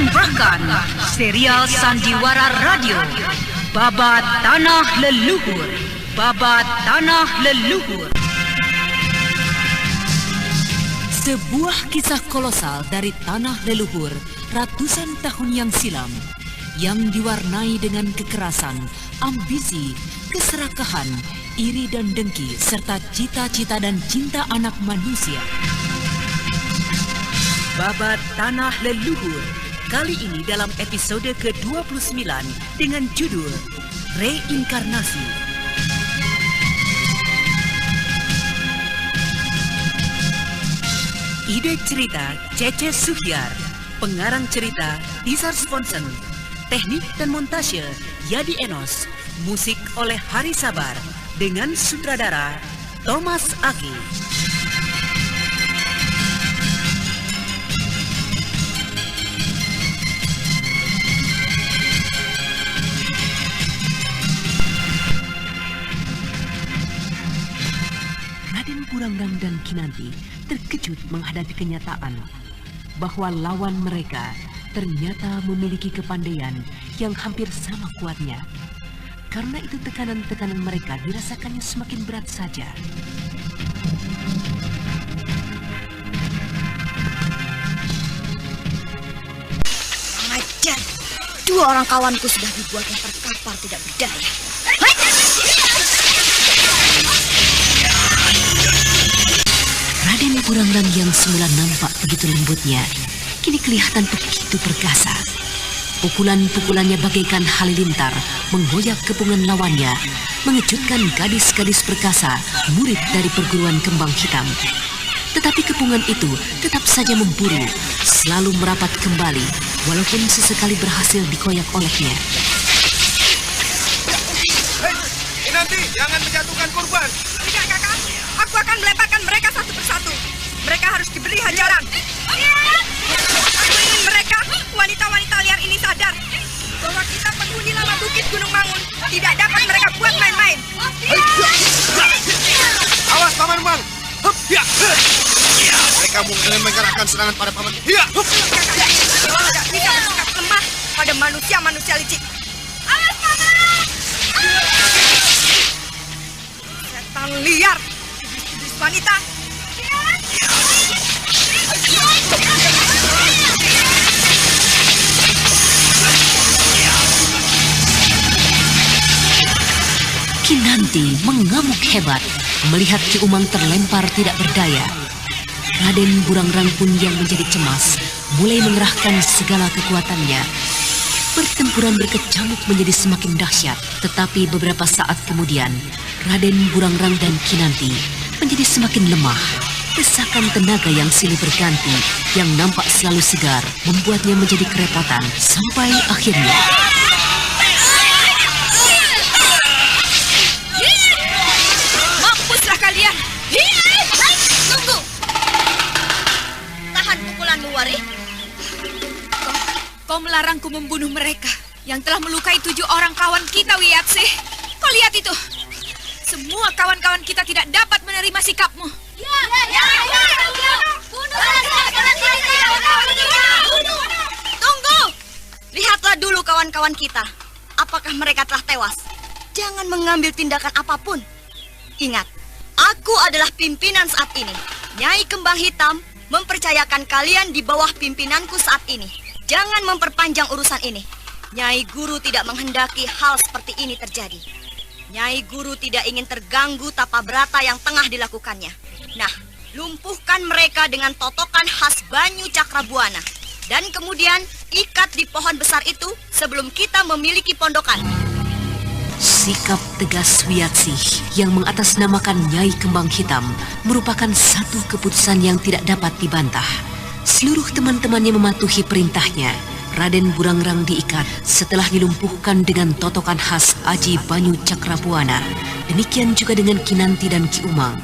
mempersembahkan serial Sandiwara Radio Babat Tanah Leluhur. Babat Tanah Leluhur. Sebuah kisah kolosal dari tanah leluhur ratusan tahun yang silam yang diwarnai dengan kekerasan, ambisi, keserakahan, iri dan dengki serta cita-cita dan cinta anak manusia. Babat Tanah Leluhur kali ini dalam episode ke-29 dengan judul Reinkarnasi. Ide cerita Cece Suhyar, pengarang cerita Tizar Sponsen, teknik dan montase Yadi Enos, musik oleh Hari Sabar dengan sutradara Thomas Aki. Raden Burangrang dan Kinanti terkejut menghadapi kenyataan bahwa lawan mereka ternyata memiliki kepandaian yang hampir sama kuatnya. Karena itu tekanan-tekanan mereka dirasakannya semakin berat saja. Ajar, dua orang kawanku sudah dibuatnya terkapar tidak berdaya. Raden Burangrang yang semula nampak begitu lembutnya, kini kelihatan begitu perkasa. Pukulan-pukulannya bagaikan halilintar menggoyak kepungan lawannya, mengejutkan gadis-gadis perkasa, murid dari perguruan kembang hitam. Tetapi kepungan itu tetap saja memburu, selalu merapat kembali, walaupun sesekali berhasil dikoyak olehnya. Hei, Kinanti, jangan menjatuhkan korban. Tidak, kakak. Aku akan melemparkan mereka satu persatu. Mereka harus diberi hajaran. Aku ingin mereka, wanita-wanita liar ini sadar bahwa kita penghuni lama Bukit Gunung Mangun tidak dapat mereka buat main-main. Awas, Paman Bang. Mereka mungkin menggerakkan serangan pada Paman. Kakak, tidak bisa bersikap lemah pada manusia-manusia licik. Awas, Paman! Setan liar, iblis wanita. Kinanti mengamuk hebat melihat Ki Umang terlempar tidak berdaya. Raden Burangrang pun yang menjadi cemas, mulai mengerahkan segala kekuatannya. Pertempuran berkecamuk menjadi semakin dahsyat, tetapi beberapa saat kemudian, Raden Burangrang dan Kinanti menjadi semakin lemah. Desakan tenaga yang silih berganti, yang nampak selalu segar, membuatnya menjadi kerepotan, sampai akhirnya mampuslah kalian. Tunggu. Tahan pukulanmu, Wari. Kau melarangku membunuh mereka yang telah melukai 7 orang kawan kita, Wiyatsi. Kau lihat itu. Semua kawan-kawan kita tidak dapat menerima sikapmu. Tunggu. Lihatlah dulu kawan-kawan kita. Apakah mereka telah tewas? Jangan mengambil tindakan apapun. Ingat, aku adalah pimpinan saat ini. Nyai Kembang Hitam mempercayakan kalian di bawah pimpinanku saat ini. Jangan memperpanjang urusan ini. Nyai Guru tidak menghendaki hal seperti ini terjadi. Nyai Guru tidak ingin terganggu tapa berata yang tengah dilakukannya. Nah, lumpuhkan mereka dengan totokan khas Banyu Cakrabuana. Dan kemudian ikat di pohon besar itu sebelum kita memiliki pondokan. sikap tegas Wiyatsi yang mengatasnamakan Nyai Kembang Hitam merupakan satu keputusan yang tidak dapat dibantah. Seluruh teman-temannya mematuhi perintahnya. Raden Burangrang diikat setelah dilumpuhkan dengan totokan khas Aji Banyu Cakrabuana. Demikian juga dengan Kinanti dan Ki Umang.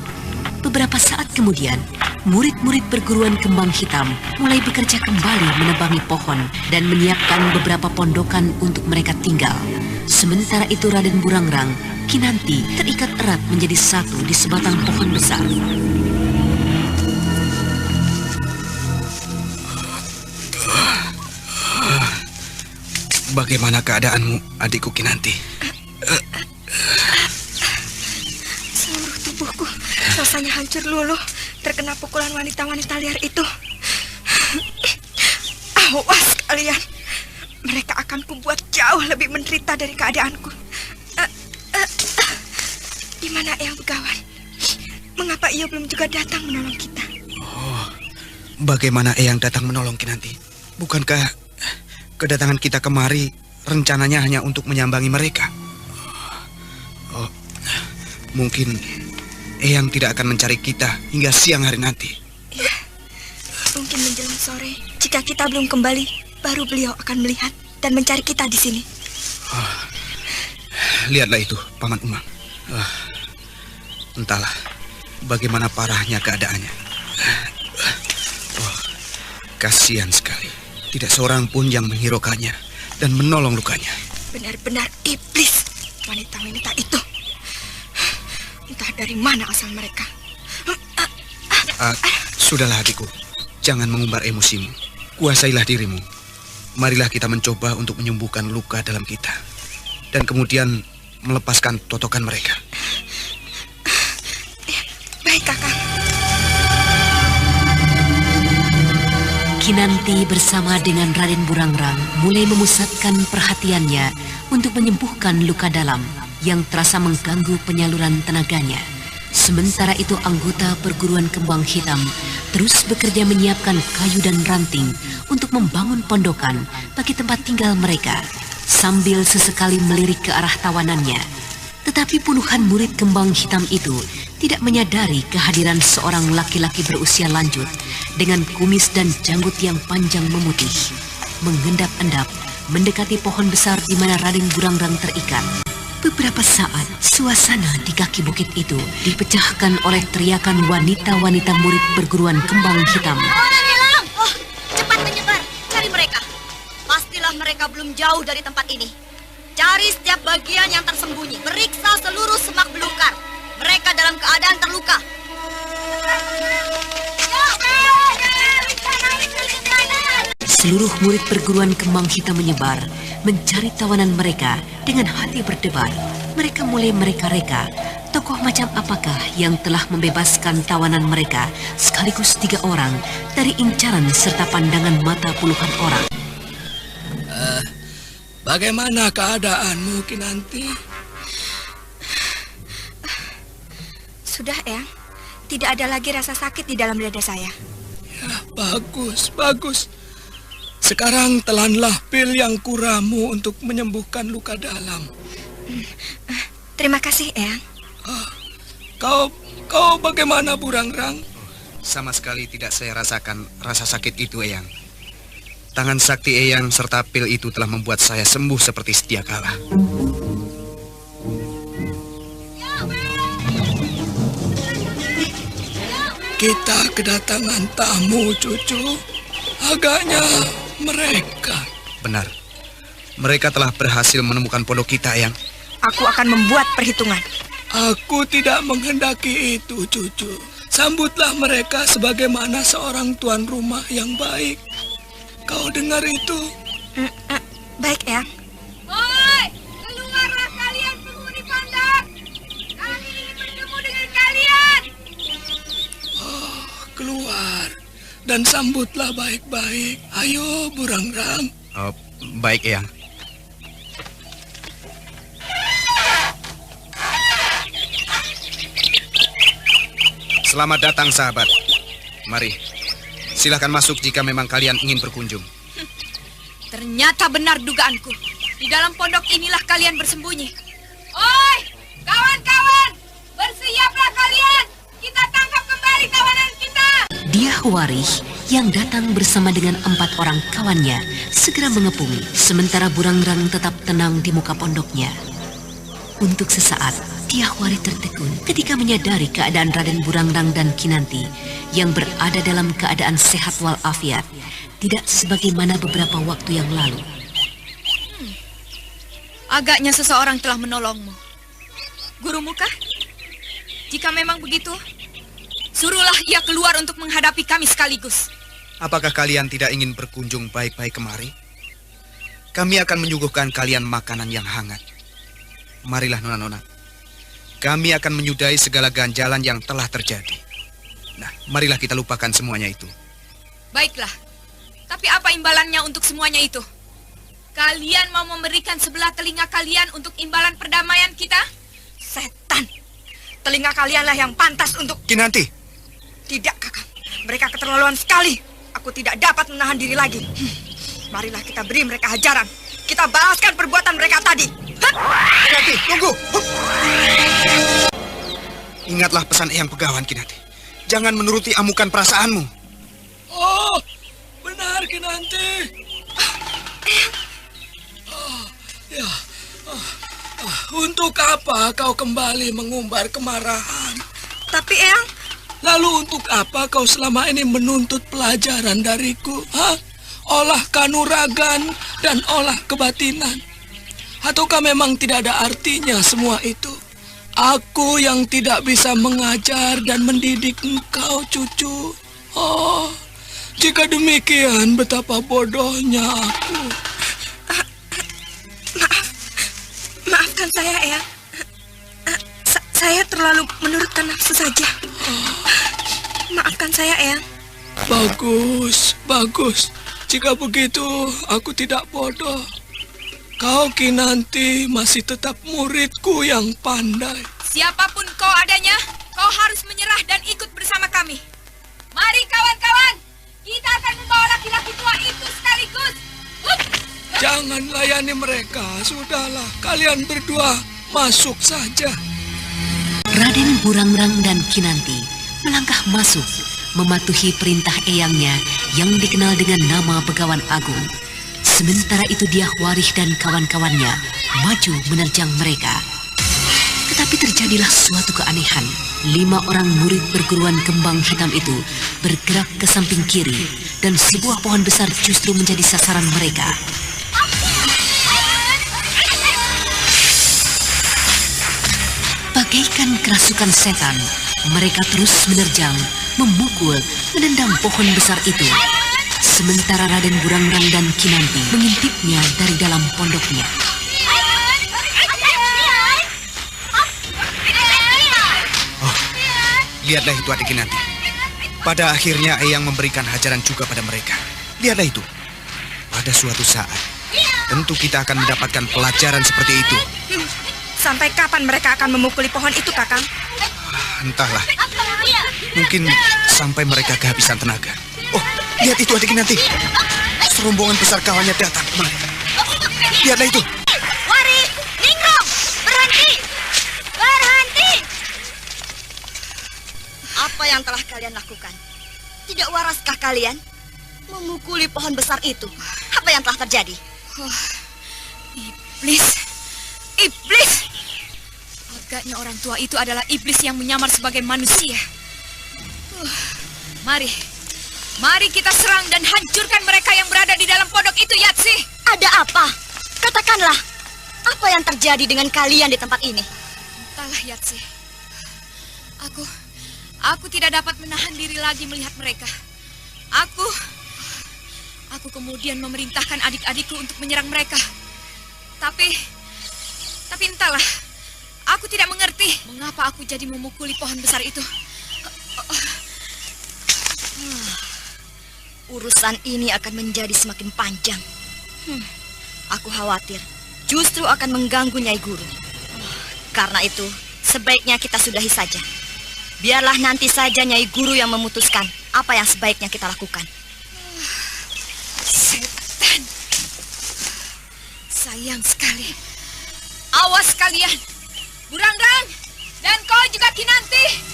Beberapa saat kemudian, murid-murid perguruan Kembang Hitam mulai bekerja kembali menebangi pohon dan menyiapkan beberapa pondokan untuk mereka tinggal. Sementara itu Raden Burangrang, Kinanti terikat erat menjadi satu di sebatang pohon besar. Bagaimana keadaanmu, adikku Kinanti? Seluruh tubuhku rasanya hancur luluh terkena pukulan wanita-wanita liar itu. Awas kalian, mereka akan kubuat jauh lebih menderita dari keadaanku. Di mana Eyang Begawan? Mengapa ia belum juga datang menolong kita? Oh, bagaimana Eyang datang menolong Kinanti? Bukankah kedatangan kita kemari rencananya hanya untuk menyambangi mereka? Oh, mungkin Eyang tidak akan mencari kita hingga siang hari nanti. Ya, mungkin menjelang sore. Jika kita belum kembali, baru beliau akan melihat dan mencari kita di sini. Oh, lihatlah itu, Paman Umang. Entahlah bagaimana parahnya keadaannya. Oh, kasihan sekali. Tidak seorang pun yang menghiraukannya dan menolong lukanya. Benar-benar iblis wanita-wanita itu. Entah dari mana asal mereka. Sudahlah adikku, jangan mengumbar emosimu. Kuasailah dirimu. Marilah kita mencoba untuk menyembuhkan luka dalam kita. Dan kemudian melepaskan totokan mereka. Baik, Kakang. Kinanti bersama dengan Raden Burangrang mulai memusatkan perhatiannya untuk menyembuhkan luka dalam yang terasa mengganggu penyaluran tenaganya. Sementara itu anggota perguruan Kembang Hitam terus bekerja menyiapkan kayu dan ranting untuk membangun pondokan bagi tempat tinggal mereka, sambil sesekali melirik ke arah tawanannya. Tetapi puluhan murid Kembang Hitam itu tidak menyadari kehadiran seorang laki-laki berusia lanjut dengan kumis dan janggut yang panjang memutih, mengendap-endap mendekati pohon besar di mana Raden Burangrang terikat. Beberapa saat, suasana di kaki bukit itu dipecahkan oleh teriakan wanita-wanita murid perguruan Kembang Hitam. Oh, cepat menyebar, cari mereka. Pastilah mereka belum jauh dari tempat ini. Cari setiap bagian yang tersembunyi, periksa seluruh semak belukar. Mereka dalam keadaan terluka. Seluruh murid perguruan Kembang Hitam menyebar, mencari tawanan mereka dengan hati berdebar. Mereka mulai mereka-reka, tokoh macam apakah yang telah membebaskan tawanan mereka, sekaligus 3 orang dari incaran serta pandangan mata puluhan orang. Bagaimana keadaanmu, Kinanti? Sudah, Eyang. Tidak ada lagi rasa sakit di dalam dada saya. Ya, bagus, bagus. Sekarang telanlah pil yang kuramu untuk menyembuhkan luka dalam. Terima kasih, Eyang. Kau bagaimana, Burangrang? Sama sekali tidak saya rasakan rasa sakit itu, Eyang. Tangan sakti Eyang serta pil itu telah membuat saya sembuh seperti sedia kala. Kita kedatangan tamu, cucu. Agaknya mereka. Benar. Mereka telah berhasil menemukan pondok kita, Eyang. Aku akan membuat perhitungan. Aku tidak menghendaki itu, cucu. Sambutlah mereka sebagaimana seorang tuan rumah yang baik. Kau dengar itu? Baik, Eyang. Oi, keluarlah kalian penghuni pondok. Kami ingin bertemu dengan kalian. Keluar dan sambutlah baik-baik. Ayo, Burangrang. Baik, Eyang. Selamat datang, sahabat. Mari, silakan masuk jika memang kalian ingin berkunjung. Ternyata benar dugaanku. Di dalam pondok inilah kalian bersembunyi. Oi, kawan-kawan, bersiaplah kalian. Kita tangkap kembali tawanan kita. Diahwarih yang datang bersama dengan 4 orang kawannya segera mengepung, sementara Burangrang tetap tenang di muka pondoknya. Untuk sesaat, Diahwarih tertegun ketika menyadari keadaan Raden Burangrang dan Kinanti yang berada dalam keadaan sehat walafiat, tidak sebagaimana beberapa waktu yang lalu. Agaknya seseorang telah menolongmu. Gurumu kah? Jika memang begitu, suruhlah ia keluar untuk menghadapi kami sekaligus. Apakah kalian tidak ingin berkunjung baik-baik kemari? kami akan menyuguhkan kalian makanan yang hangat. Marilah nona-nona, kami akan menyudahi segala ganjalan yang telah terjadi. Nah, marilah kita lupakan semuanya itu. Baiklah, tapi apa imbalannya untuk semuanya itu? Kalian mau memberikan sebelah telinga kalian untuk imbalan perdamaian kita? Setan! Telinga kalianlah yang pantas untuk... Kinanti! Tidak, Kakang. Mereka keterlaluan sekali. Aku tidak dapat menahan diri lagi. Marilah kita beri mereka hajaran. Kita balaskan perbuatan mereka tadi. Kinanti, tunggu! Ingatlah pesan Eyang Pegawan, Kinanti. Jangan menuruti amukan perasaanmu. Oh, benar Kinanti. Untuk apa kau kembali mengumbar kemarahan? Tapi, Eyang... Lalu untuk apa kau selama ini menuntut pelajaran dariku? Olah kanuragan dan olah kebatinan. Ataukah memang tidak ada artinya semua itu? Aku yang tidak bisa mengajar dan mendidik engkau, cucu. Oh, jika demikian betapa bodohnya aku. Maafkan saya, Eyang. Saya terlalu menurutkan nafsu saja. Maafkan saya, Eyang. Bagus, bagus. Jika begitu, aku tidak bodoh. Kau Kinanti masih tetap muridku yang pandai. Siapapun kau adanya, kau harus menyerah dan ikut bersama kami. Mari kawan-kawan, kita akan membawa laki-laki tua itu sekaligus. Jangan layani mereka, sudahlah. Kalian berdua masuk saja. Raden Burangrang dan Kinanti melangkah masuk, mematuhi perintah eyangnya yang dikenal dengan nama Begawan Agung. Sementara itu Dyah Warih dan kawan-kawannya maju menerjang mereka. Tetapi terjadilah suatu keanehan. 5 orang murid perguruan kembang hitam itu bergerak ke samping kiri, dan sebuah pohon besar justru menjadi sasaran mereka. Bagaikan kerasukan setan, mereka terus menerjang, memukul, menendang pohon besar itu. Sementara Raden Burangrang dan Kinanti mengintipnya dari dalam pondoknya. Oh, lihatlah itu adik Kinanti. Pada akhirnya Eyang memberikan hajaran juga pada mereka. Lihatlah itu. Pada suatu saat, tentu kita akan mendapatkan pelajaran seperti itu. Sampai kapan mereka akan memukuli pohon itu, Kakang? Entahlah. Mungkin sampai mereka kehabisan tenaga. Oh, lihat itu adik Kinanti. Serombongan besar kawannya datang kemari. Lihatlah itu. Wari, Ningrong, berhenti! Berhenti! Apa yang telah kalian lakukan? Tidak waraskah kalian memukuli pohon besar itu? Apa yang telah terjadi? Iblis! Iblis! Agaknya orang tua itu adalah iblis yang menyamar sebagai manusia. Mari kita serang dan hancurkan mereka yang berada di dalam pondok itu, Yatsi. Ada apa? Katakanlah, apa yang terjadi dengan kalian di tempat ini? Entahlah, Yatsi. Aku tidak dapat menahan diri lagi melihat mereka. Aku kemudian memerintahkan adik-adikku untuk menyerang mereka. Tapi entahlah, aku tidak mengerti mengapa aku jadi memukuli pohon besar itu. Urusan ini akan menjadi semakin panjang. Aku khawatir justru akan mengganggu Nyai Guru. Karena itu, sebaiknya kita sudahi saja. Biarlah nanti saja Nyai Guru yang memutuskan apa yang sebaiknya kita lakukan. Setan. Sayang sekali. Awas kalian, Burangrang, dan kau juga Kinanti.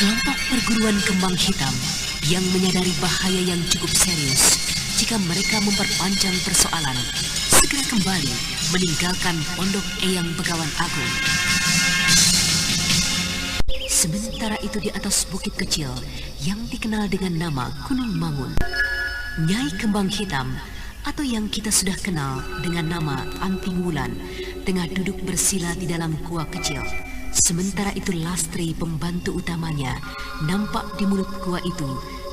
Kelompok perguruan kembang hitam yang menyadari bahaya yang cukup serius jika mereka memperpanjang persoalan, segera kembali meninggalkan pondok Eyang Begawan Agung. Sementara itu di atas bukit kecil yang dikenal dengan nama Gunung Mangun, Nyai Kembang Hitam atau yang kita sudah kenal dengan nama Anting Wulan tengah duduk bersila di dalam gua kecil. Sementara itu Lastri, pembantu utamanya, nampak di mulut gua itu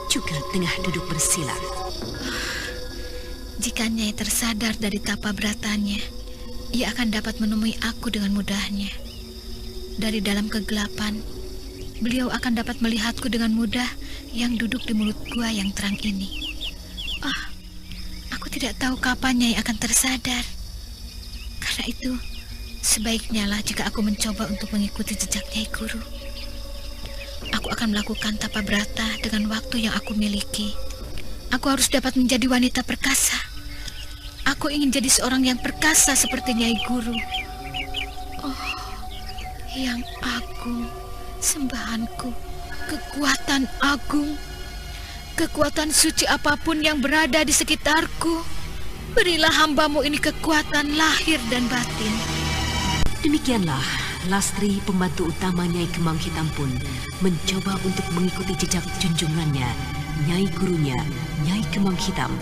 juga tengah duduk bersila. Jika Nyai tersadar dari tapa beratannya, ia akan dapat menemui aku dengan mudahnya. Dari dalam kegelapan, beliau akan dapat melihatku dengan mudah yang duduk di mulut gua yang terang ini. Aku tidak tahu kapan Nyai akan tersadar. Karena itu, sebaiknya lah jika aku mencoba untuk mengikuti jejak Nyai Guru. Aku akan melakukan tapa brata dengan waktu yang aku miliki. Aku harus dapat menjadi wanita perkasa. Aku ingin jadi seorang yang perkasa seperti Nyai Guru. Yang agung, sembahanku, kekuatan agung, kekuatan suci apapun yang berada di sekitarku. Berilah hambamu ini kekuatan lahir dan batin. Demikianlah Lastri, pembantu utama Nyai Kembang Hitam pun mencoba untuk mengikuti jejak junjungannya, Nyai Gurunya, Nyai Kembang Hitam.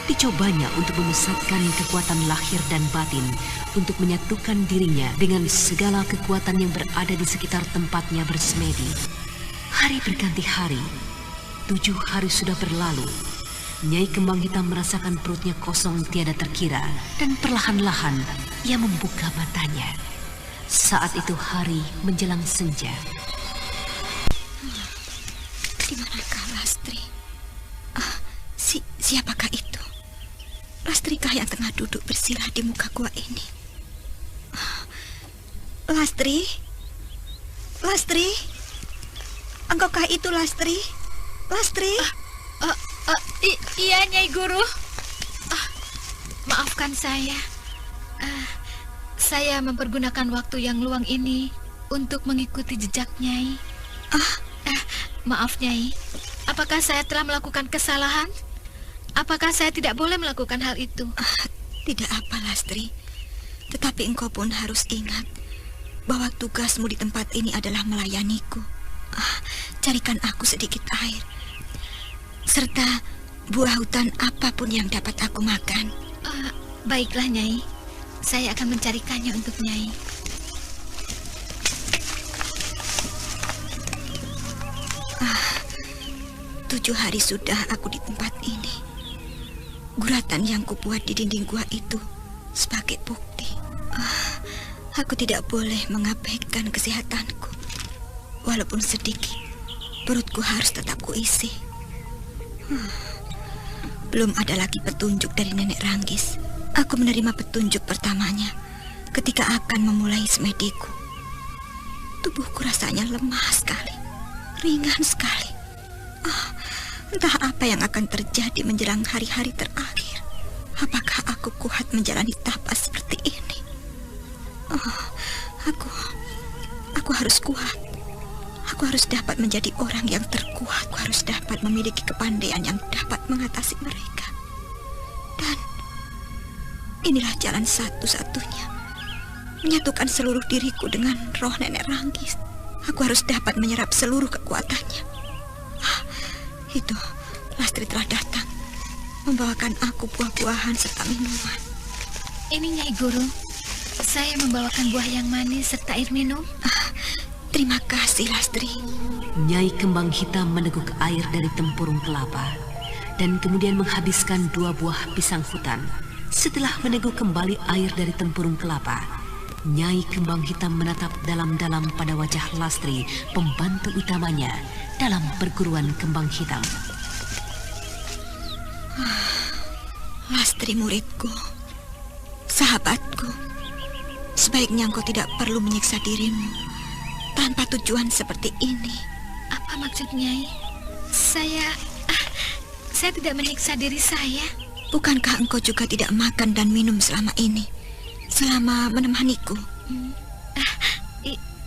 Dicobanya untuk memusatkan kekuatan lahir dan batin untuk menyatukan dirinya dengan segala kekuatan yang berada di sekitar tempatnya bersemedi. Hari berganti hari, 7 hari sudah berlalu. Nyai Kembang Hitam merasakan perutnya kosong tiada terkira dan perlahan-lahan ia membuka matanya. Saat itu hari menjelang senja. Di manakah Lastri? Siapakah itu? Lastrikah yang tengah duduk bersila di muka gua ini? Lastri? Lastri? Engkaukah itu Lastri? Lastri? Iya, Nyai Guru. Maafkan saya. Saya mempergunakan waktu yang luang ini untuk mengikuti jejak Nyai. Maaf, Nyai. Apakah saya telah melakukan kesalahan? Apakah saya tidak boleh melakukan hal itu? Tidak apa, Lastri. Tetapi engkau pun harus ingat bahwa tugasmu di tempat ini adalah melayaniku. Carikan aku sedikit air, serta buah hutan apapun yang dapat aku makan. Baiklah, Nyai. Saya akan mencarikannya untuk Nyai. Tujuh hari sudah aku di tempat ini. Guratan yang kubuat di dinding gua itu sebagai bukti. Aku tidak boleh mengabaikan kesehatanku. Walaupun sedikit, perutku harus tetap kuisi. Belum ada lagi petunjuk dari Nenek Ranggis. Aku menerima petunjuk pertamanya ketika akan memulai semediku. Tubuhku rasanya lemah sekali, ringan sekali. Entah apa yang akan terjadi menjelang hari-hari terakhir. Apakah aku kuat menjalani tapas seperti ini? Aku harus kuat. Aku harus dapat menjadi orang yang terkuat. Aku harus dapat memiliki kepandaian yang dapat mengatasi mereka. Dan inilah jalan satu-satunya, menyatukan seluruh diriku dengan roh Nenek Ranggis. Aku harus dapat menyerap seluruh kekuatannya. Itu, Lastri telah datang, membawakan aku buah-buahan serta minuman. Ini Nyai Guru, saya membawakan buah yang manis serta air minum. Terima kasih, Lastri. Nyai Kembang Hitam meneguk air dari tempurung kelapa dan kemudian menghabiskan 2 buah pisang hutan. Setelah meneguk kembali air dari tempurung kelapa, Nyai Kembang Hitam menatap dalam-dalam pada wajah Lastri, pembantu utamanya dalam perguruan Kembang Hitam. Lastri muridku, sahabatku, sebaiknya engkau tidak perlu menyiksa dirimu tanpa tujuan seperti ini. Apa maksud Nyai? Saya tidak menyiksa diri saya. Bukankah engkau juga tidak makan dan minum selama ini, selama menemaniku?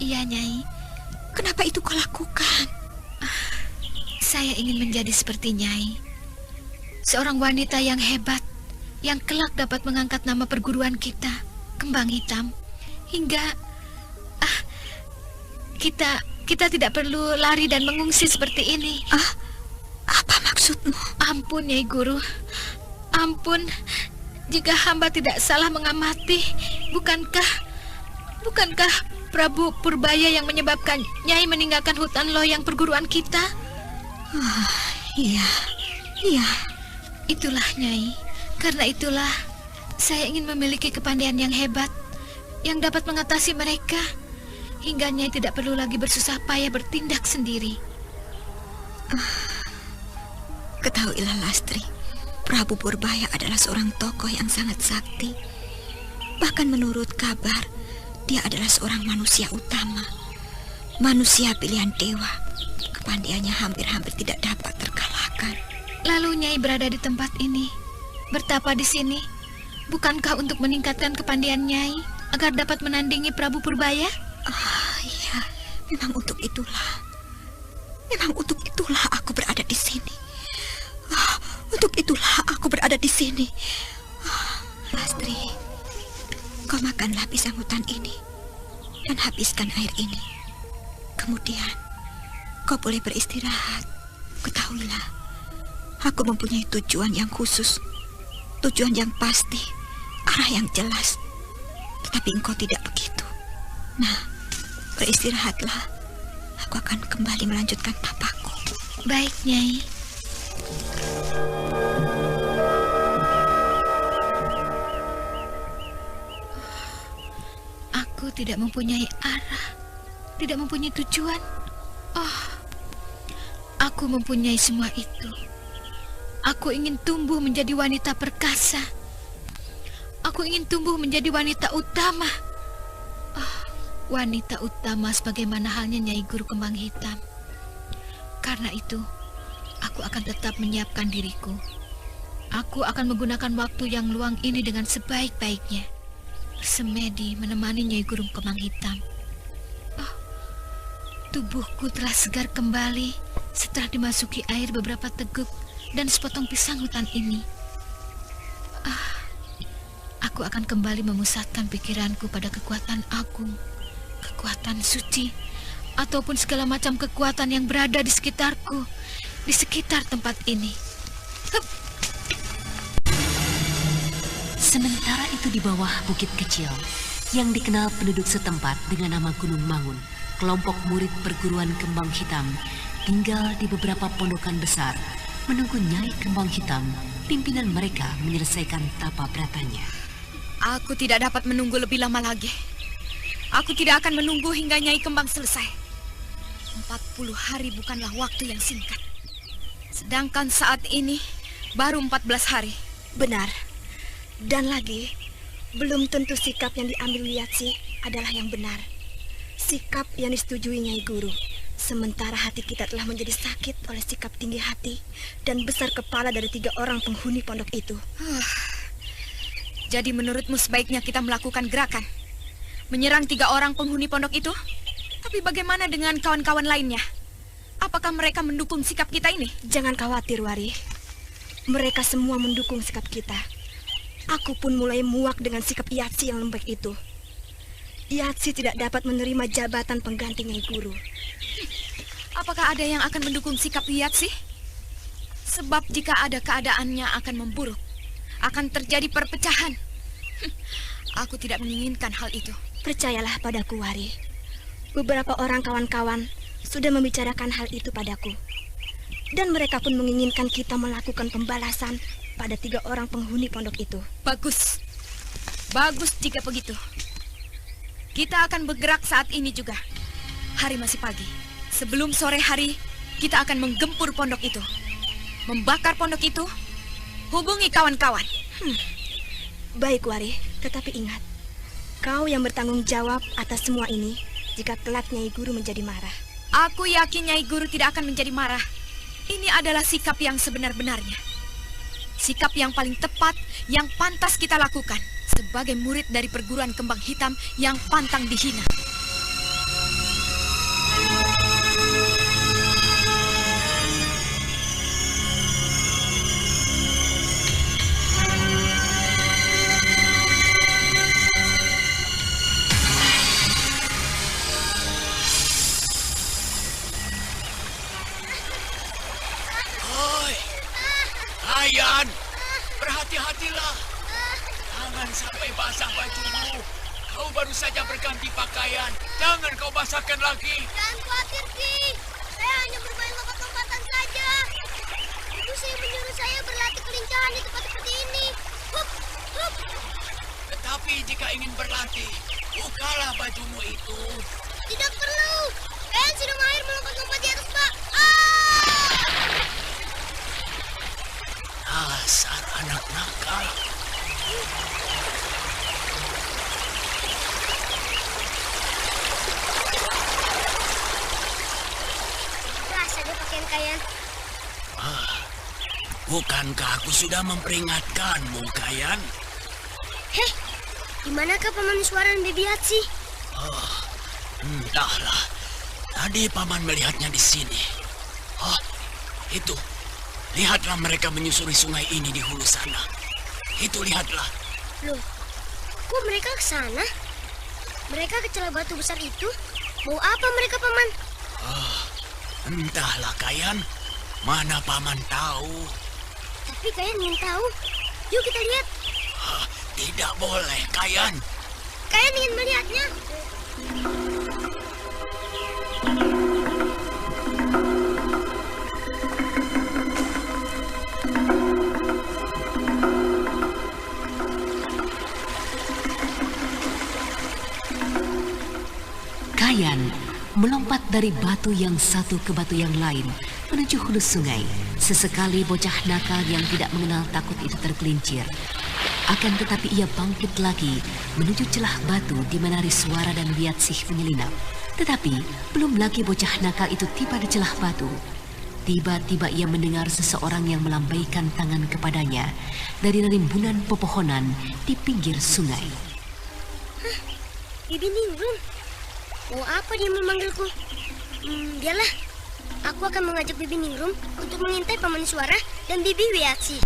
Iya, Nyai. Kenapa itu kau lakukan? Saya ingin menjadi seperti Nyai, seorang wanita yang hebat, yang kelak dapat mengangkat nama perguruan kita, Kembang Hitam, hingga kita tidak perlu lari dan mengungsi seperti ini. Apa maksudmu? Ampun, Nyai Guru. Ampun. Jika hamba tidak salah mengamati, bukankah Prabu Purbaya yang menyebabkan Nyai meninggalkan hutan loyang perguruan kita? Iya. Itulah Nyai. Karena itulah saya ingin memiliki kepandaian yang hebat yang dapat mengatasi mereka hingga Nyai tidak perlu lagi bersusah payah bertindak sendiri. Ketahuilah Lastri, Prabu Purbaya adalah seorang tokoh yang sangat sakti. Bahkan menurut kabar, dia adalah seorang manusia utama, manusia pilihan dewa. Kepandaiannya hampir-hampir tidak dapat terkalahkan. Lalu Nyai berada di tempat ini, bertapa di sini, bukankah untuk meningkatkan kepandaian Nyai agar dapat menandingi Prabu Purbaya? Iya, memang untuk itulah aku berada di sini. Untuk itulah aku berada di sini. Lastri, kau makanlah pisang hutan ini dan habiskan air ini. Kemudian kau boleh beristirahat. Ketahuilah, aku mempunyai tujuan yang khusus, tujuan yang pasti, arah yang jelas. Tetapi engkau tidak begitu. Nah, beristirahatlah. Aku akan kembali melanjutkan tapaku. Baik, Nyai. Aku tidak mempunyai arah, tidak mempunyai tujuan. Aku mempunyai semua itu. Aku ingin tumbuh menjadi wanita perkasa. Aku ingin tumbuh menjadi wanita utama. Wanita utama sebagaimana halnya Nyai Guru Kembang Hitam. Karena itu, aku akan tetap menyiapkan diriku. Aku akan menggunakan waktu yang luang ini dengan sebaik-baiknya. Semedi menemani Nyai Guru Kembang Hitam. Tubuhku telah segar kembali setelah dimasuki air beberapa teguk dan sepotong pisang hutan ini. Aku akan kembali memusatkan pikiranku pada kekuatan agung, kekuatan suci, ataupun segala macam kekuatan yang berada di sekitarku, di sekitar tempat ini. Sementara itu di bawah bukit kecil yang dikenal penduduk setempat dengan nama Gunung Mangun, kelompok murid perguruan Kembang Hitam tinggal di beberapa pondokan besar menunggu Nyai Kembang Hitam, pimpinan mereka, menyelesaikan tapa beratanya. Aku tidak dapat menunggu lebih lama lagi. Aku tidak akan menunggu hingga Nyai Kembang selesai. 40 hari bukanlah waktu yang singkat. Sedangkan saat ini baru 14 hari. Benar. Dan lagi, belum tentu sikap yang diambil Wiyatsi adalah yang benar. Sikap yang disetujui Nyai Guru. Sementara hati kita telah menjadi sakit oleh sikap tinggi hati dan besar kepala dari 3 orang penghuni pondok itu. Jadi menurutmu sebaiknya kita melakukan gerakan menyerang 3 orang penghuni pondok itu? Tapi bagaimana dengan kawan-kawan lainnya? Apakah mereka mendukung sikap kita ini? Jangan khawatir, Wari. Mereka semua mendukung sikap kita. Aku pun mulai muak dengan sikap Wiyatsi yang lembek itu. Wiyatsi tidak dapat menerima jabatan pengganti Nyai Guru. Apakah ada yang akan mendukung sikap Wiyatsi? Sebab jika ada keadaannya akan memburuk, akan terjadi perpecahan. Aku tidak menginginkan hal itu. Percayalah padaku, Wari. Beberapa orang kawan-kawan sudah membicarakan hal itu padaku. Dan mereka pun menginginkan kita melakukan pembalasan pada 3 orang penghuni pondok itu. Bagus. Bagus jika begitu. Kita akan bergerak saat ini juga. Hari masih pagi. Sebelum sore hari, kita akan menggempur pondok itu. Membakar pondok itu. Hubungi kawan-kawan. Baik, Wari. Tetapi ingat, kau yang bertanggung jawab atas semua ini jika kelak Nyai Guru menjadi marah. Aku yakin Nyai Guru tidak akan menjadi marah. Ini adalah sikap yang sebenar-benarnya. Sikap yang paling tepat, yang pantas kita lakukan sebagai murid dari perguruan Kembang Hitam yang pantang dihina. Ayan, berhati-hatilah. Jangan sampai basah bajumu. Kau baru saja berganti pakaian. Jangan kau basahkan lagi. Jangan khawatir, Ki. Saya hanya bermain lompat-lompatan saja. Ibu saya menyuruh saya berlatih kelincahan di tempat seperti ini. Hup, hup. Tetapi jika ingin berlatih, bukalah bajumu itu. Tidak perlu. Kalian sudah mahir melompat-lompat di atas bak. Dasar anak nakal. Rasa dia pakaian kalian. Bukankah aku sudah memperingatkanmu, Kayan? Heh, di manakah Paman Suara dan Bibi Hatsi? Entahlah. Tadi Paman melihatnya di sini. Oh, itu. Lihatlah mereka menyusuri sungai ini di hulu sana. Itu lihatlah. Loh, kok mereka ke sana? Mereka ke celah batu besar itu? Mau apa mereka, Paman? Entahlah, Kayan. Mana Paman tahu. Tapi kalian ingin tahu. Yuk kita lihat. Tidak boleh, Kayan. Kalian ingin melihatnya? Kayan melompat dari batu yang satu ke batu yang lain menuju hulu sungai. Sesekali bocah nakal yang tidak mengenal takut itu tergelincir. Akan tetapi ia bangkit lagi menuju celah batu di mana Riswara dan Wiyatsih menyelinap. Tetapi belum lagi bocah nakal itu tiba di celah batu. Tiba-tiba ia mendengar seseorang yang melambaikan tangan kepadanya dari rimbunan pepohonan di pinggir sungai. Bibi Ningrum. Mau apa dia memanggilku? Biarlah. Aku akan mengajak Bibi Ningrum untuk mengintai Paman Suara dan Bibi Wiyatsih.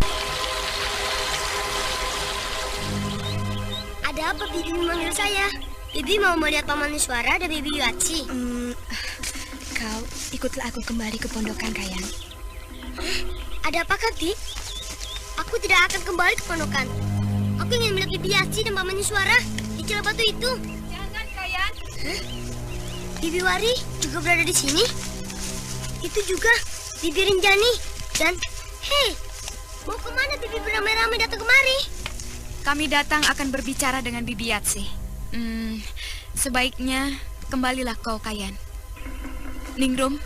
Ada apa Bibi memanggil saya? Bibi mau melihat Paman Suara dan Bibi Wiyatsih. Kau ikutlah aku kembali ke pondokan, Kayan. Ada apakah, Bi? Aku tidak akan kembali ke pondokan. Aku ingin melihat Bibi Wiyatsih dan Paman Suara di celah batu itu. Jangan, Kayan. Bibi Wari juga berada di sini. Itu juga Bibi Rinjani. Dan, hei, mau kemana Bibi beramai-ramai datang kemari? Kami datang akan berbicara dengan Bibi Yatsih. Sebaiknya kembalilah kau, Kayan. Ningrum,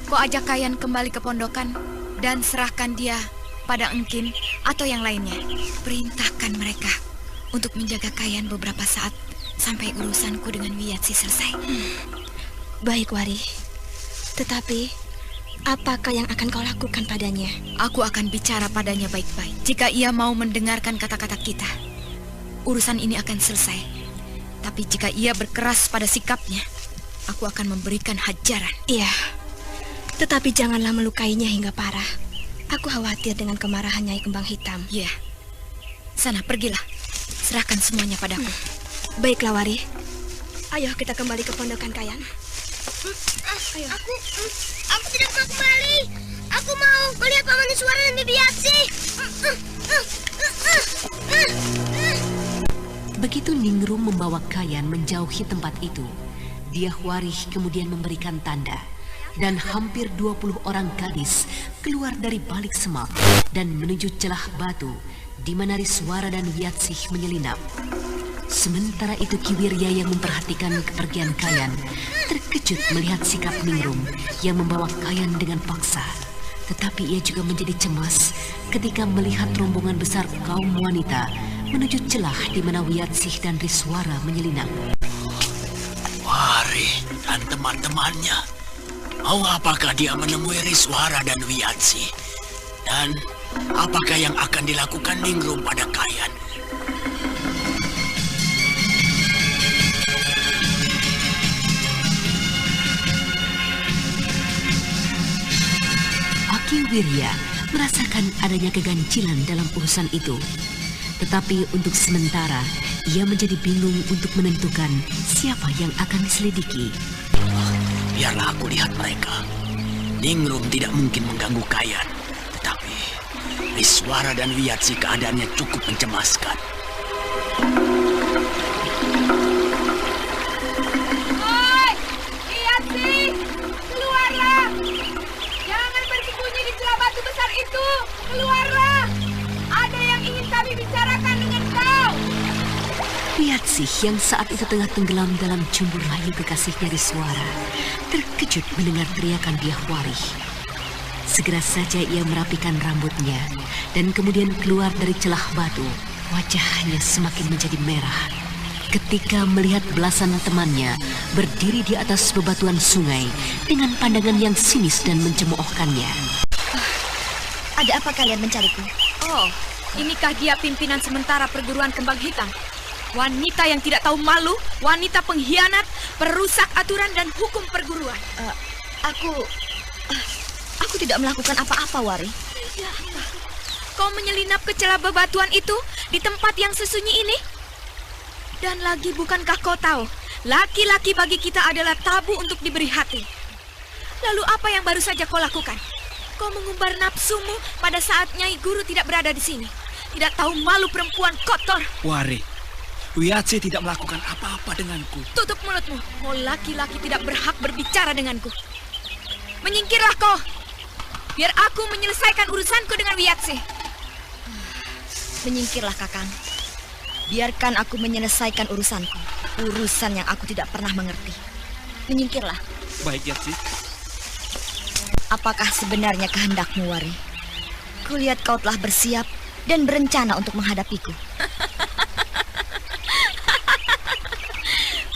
kau ajak Kayan kembali ke pondokan dan serahkan dia pada Engkin atau yang lainnya. Perintahkan mereka untuk menjaga Kayan beberapa saat sampai urusanku dengan Wiyatsih selesai. Baik, Wari. Tetapi, apakah yang akan kau lakukan padanya? Aku akan bicara padanya baik-baik. Jika ia mau mendengarkan kata-kata kita, urusan ini akan selesai. Tapi jika ia berkeras pada sikapnya, aku akan memberikan hajaran. Iya, tetapi janganlah melukainya hingga parah. Aku khawatir dengan kemarahan Nyai Kembang Hitam. Iya. Sana, pergilah. Serahkan semuanya padaku. Baiklah, Wari. Ayo kita kembali ke pondokan Kayan. Ayo. Aku tidak mau kembali. Aku mau melihat Paman Suara dan Bibi Yatsih. Begitu Ningrum membawa Kayan menjauhi tempat itu, Dyah Warih kemudian memberikan tanda dan hampir 20 orang gadis keluar dari balik semak dan menuju celah batu di mana Riswara dan Wiyatsih menyelinap. Sementara itu Ki Wirya yang memperhatikan kepergian Kayan terkejut melihat sikap Ningrum yang membawa Kayan dengan paksa. Tetapi ia juga menjadi cemas ketika melihat rombongan besar kaum wanita menuju celah di mana Wiyatsih dan Riswara menyelinap. Wari dan teman-temannya. Mau apakah dia menemui Riswara dan Wiyatsih? Dan apakah yang akan dilakukan Ningrum pada Kayan? Ki Wirya merasakan adanya keganjilan dalam urusan itu. Tetapi untuk sementara, ia menjadi bingung untuk menentukan siapa yang akan diselidiki. Biarlah aku lihat mereka. Ningrum tidak mungkin mengganggu Kayan. Tetapi Riswara dan Wiyatsih keadaannya cukup mencemaskan. Oi, lihat sih, keluarlah. Jangan bersembunyi di celah batu besar itu. Keluarlah. Ada yang ingin kami bicarakan dengan kau. Wiyatsih yang saat itu tengah tenggelam dalam jumbur layu kekasihnya Riswara terkejut mendengar teriakan Dyahwari. Segera saja ia merapikan rambutnya dan kemudian keluar dari celah batu. Wajahnya semakin menjadi merah ketika melihat belasan temannya berdiri di atas bebatuan sungai dengan pandangan yang sinis dan mencemoohkannya. Ada apa kalian mencariku? Oh, inikah dia pimpinan sementara perguruan kembang hitam? Wanita yang tidak tahu malu, wanita pengkhianat, perusak aturan dan hukum perguruan. Aku tidak melakukan apa-apa, Wari. Ya, kau menyelinap ke celah bebatuan itu di tempat yang sesunyi ini? Dan lagi bukankah kau tahu, laki-laki bagi kita adalah tabu untuk diberi hati. Lalu apa yang baru saja kau lakukan? Kau mengumbar nafsumu pada saat Nyai Guru tidak berada di sini. Tidak tahu malu perempuan kotor. Wari, Wiyatsih tidak melakukan apa-apa denganku. Tutup mulutmu. Kau laki-laki tidak berhak berbicara denganku. Menyingkirlah kau. Biar aku menyelesaikan urusanku dengan Wiyatsih. Menyingkirlah, Kakang. Biarkan aku menyelesaikan urusanku. Urusan yang aku tidak pernah mengerti. Menyingkirlah. Baik, Yatsih. Apakah sebenarnya kehendakmu, Wari? Kulihat kau telah bersiap dan berencana untuk menghadapiku.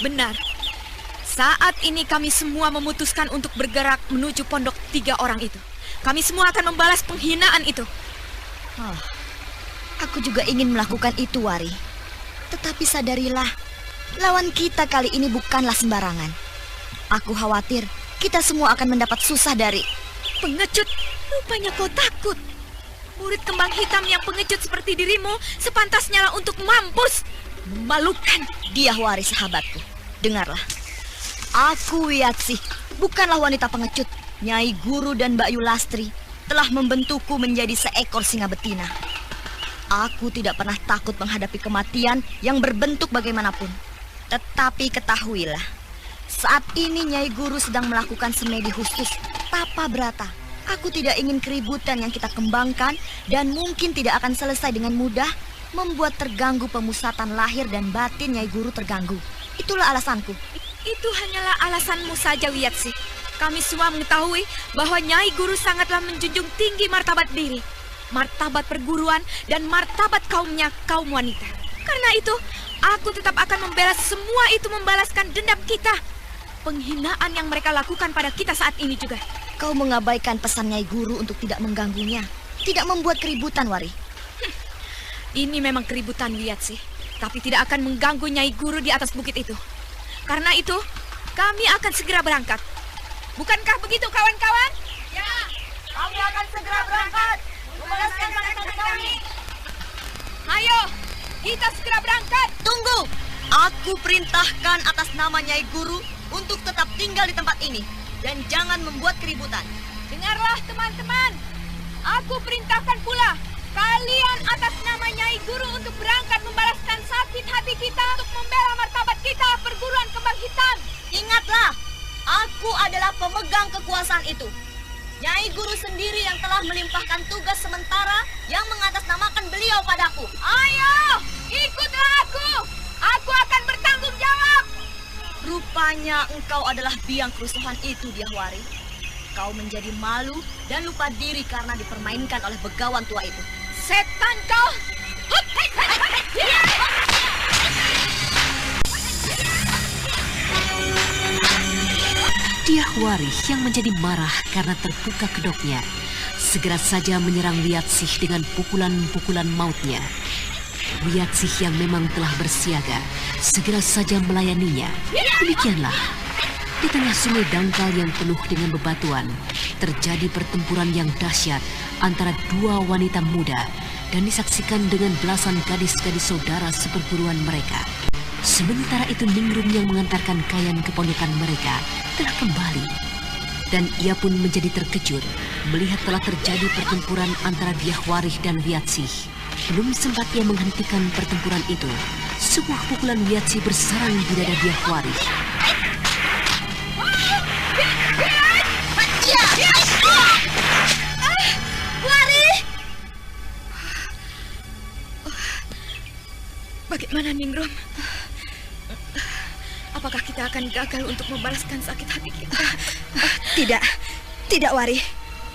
Benar. Saat ini kami semua memutuskan untuk bergerak menuju pondok 3 orang itu. Kami semua akan membalas penghinaan itu. Oh, aku juga ingin melakukan itu, Wari. Tetapi sadarilah, lawan kita kali ini bukanlah sembarangan. Aku khawatir kita semua akan mendapat susah dari... Pengecut, rupanya kau takut. Murid kembang hitam yang pengecut seperti dirimu sepantasnya lah untuk mampus. Memalukan. Dyahwari, sahabatku. Dengarlah. Aku, Wiyatsih, bukanlah wanita pengecut. Nyai Guru dan Mbak Yulastri telah membentukku menjadi seekor singa betina. Aku tidak pernah takut menghadapi kematian yang berbentuk bagaimanapun. Tetapi ketahuilah, saat ini Nyai Guru sedang melakukan semedi khusus Tapa Brata. Aku tidak ingin keributan yang kita kembangkan dan mungkin tidak akan selesai dengan mudah membuat terganggu pemusatan lahir dan batin Nyai Guru terganggu. Itulah alasanku. Itu hanyalah alasanmu saja, Wiyatsih. Kami semua mengetahui bahwa Nyai Guru sangatlah menjunjung tinggi martabat diri, martabat perguruan, dan martabat kaumnya, kaum wanita. Karena itu, aku tetap akan membela semua itu membalaskan dendam kita. Penghinaan yang mereka lakukan pada kita saat ini juga. Kau mengabaikan pesan Nyai Guru untuk tidak mengganggunya, tidak membuat keributan, Wari. Ini memang keributan, Wiyatsih, tapi tidak akan mengganggu Nyai Guru di atas bukit itu. Karena itu, kami akan segera berangkat. Bukankah begitu, kawan-kawan? Ya, kami akan segera berangkat. Membalaskan dendam kami. Ayo, kita segera berangkat. Tunggu! Aku perintahkan atas nama Nyai Guru untuk tetap tinggal di tempat ini dan jangan membuat keributan. Dengarlah, teman-teman. Aku perintahkan pula kalian atas nama Nyai Guru untuk berangkat membalaskan sakit hati kita untuk membela martabat kita, perguruan kembang hitam. Ingatlah, aku adalah pemegang kekuasaan itu. Nyai Guru sendiri yang telah melimpahkan tugas sementara yang mengatasnamakan beliau padaku. Ayo, ikutlah aku. Aku akan bertanggung jawab. Rupanya engkau adalah biang kerusuhan itu, Dyahwari. Kau menjadi malu dan lupa diri karena dipermainkan oleh begawan tua itu. Setan kau! Dyahwari yang menjadi marah karena terbuka kedoknya, segera saja menyerang Wiyatsih dengan pukulan-pukulan mautnya. Wiyatsih yang memang telah bersiaga, segera saja melayaninya. Demikianlah, di tengah sungai dangkal yang penuh dengan bebatuan, terjadi pertempuran yang dahsyat antara 2 wanita muda dan disaksikan dengan belasan gadis-gadis saudara seperguruan mereka. Sementara itu Ningrum yang mengantarkan Kayan keponakan mereka telah kembali. Dan ia pun menjadi terkejut melihat telah terjadi pertempuran antara Dyahwari dan Wiyatsih. Belum sempat ia menghentikan pertempuran itu, sebuah pukulan Wiyatsih bersarang di dada Diahwari. Wari! Bagaimana, Ningrum? Apakah kita akan gagal untuk membalaskan sakit hati kita? Tidak, Wari.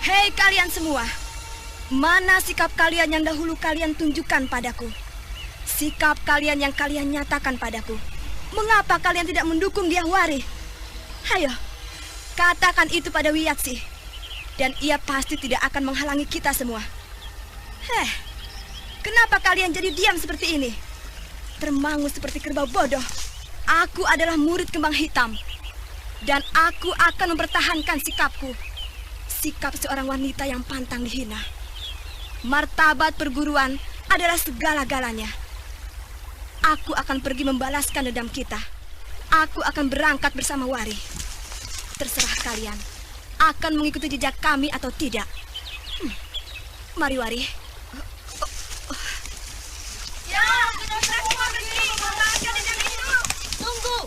Hei kalian semua, mana sikap kalian yang dahulu kalian tunjukkan padaku? Sikap kalian yang kalian nyatakan padaku. Mengapa kalian tidak mendukung Diahwari? Hayo, katakan itu pada Wiyatsih. Dan ia pasti tidak akan menghalangi kita semua. Kenapa kalian jadi diam seperti ini? Termangu seperti kerbau bodoh. Aku adalah murid Kembang Hitam. Dan aku akan mempertahankan sikapku. Sikap seorang wanita yang pantang dihina. Martabat perguruan adalah segala-galanya. Aku akan pergi membalaskan dendam kita. Aku akan berangkat bersama Wari. Terserah kalian akan mengikuti jejak kami atau tidak. Mari, Wari. Ya, kita semua berdiri. Tunggu.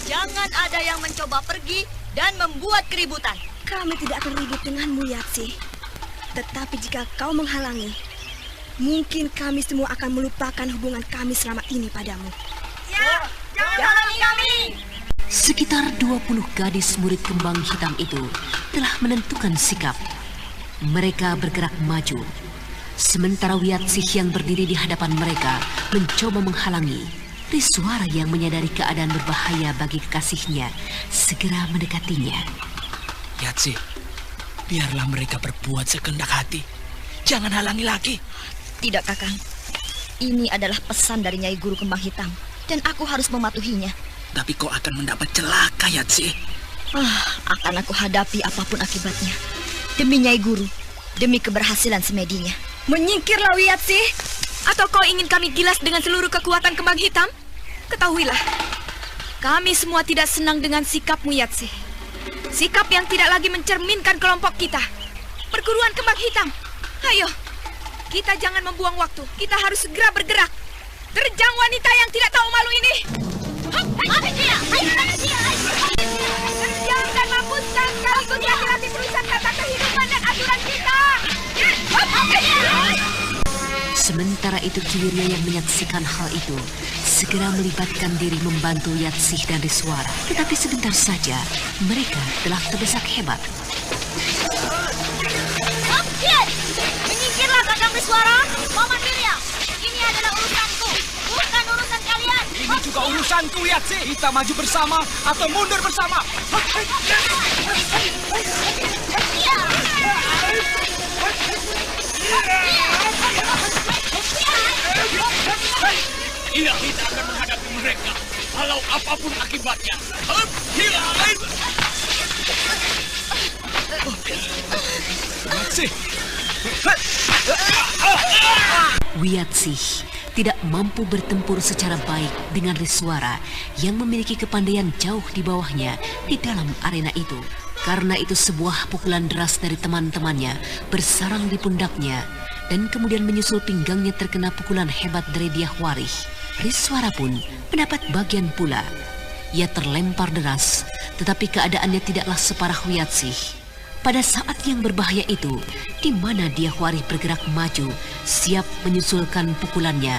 Jangan ada yang mencoba pergi dan membuat keributan. Kami tidak akan ribut denganmu, Yatsih. Tetapi jika kau menghalangi, mungkin kami semua akan melupakan hubungan kami selama ini padamu. Ya, jangan halangi kami. Sekitar 20 gadis murid Kembang Hitam itu telah menentukan sikap. Mereka bergerak maju. Sementara Wiyatsih yang berdiri di hadapan mereka mencoba menghalangi. Riswara yang menyadari keadaan berbahaya bagi kekasihnya segera mendekatinya. Yatsih, biarlah mereka berbuat sekehendak hati. Jangan halangi lagi. Tidak, Kakang. Ini adalah pesan dari Nyai Guru Kembang Hitam dan aku harus mematuhinya. Tapi kau akan mendapat celaka, Yatsih. Akan aku hadapi apapun akibatnya. Demi Nyai Guru, demi keberhasilan semedinya. Menyingkirlah, Wiyatsih. Atau kau ingin kami gilas dengan seluruh kekuatan Kembang Hitam? Ketahuilah, kami semua tidak senang dengan sikapmu, Yatsih. Sikap yang tidak lagi mencerminkan kelompok kita. Perguruan Kembang Hitam. Ayo, kita jangan membuang waktu. Kita harus segera bergerak. Terjang wanita yang tidak tahu malu ini. Terjang dan mampuskan sekaligus laki-laki perusahaan tata kehidupan dan aturan kita. Sementara itu Kiwirya yang menyaksikan hal itu segera melibatkan diri membantu Yatsih dan Riswara. Tetapi sebentar saja mereka telah terdesak hebat. Menyingkirlah, Kakang Riswara. Paman Wirya, ini adalah urusanku, bukan urusan kalian. Ini juga urusanku, Yatsih. Kita maju bersama atau mundur bersama. Iya, kita akan menghadapi mereka, walau apapun akibatnya. Wiyatsih tidak mampu bertempur secara baik dengan Riswara yang memiliki kepandaian jauh di bawahnya di dalam arena itu. Karena itu sebuah pukulan deras dari teman-temannya bersarang di pundaknya dan kemudian menyusul pinggangnya terkena pukulan hebat dari Diahwari. Riswara pun mendapat bagian pula. Ia terlempar deras, tetapi keadaannya tidaklah separah Wiyatsih. Pada saat yang berbahaya itu, di mana Diahwari bergerak maju, siap menyusulkan pukulannya,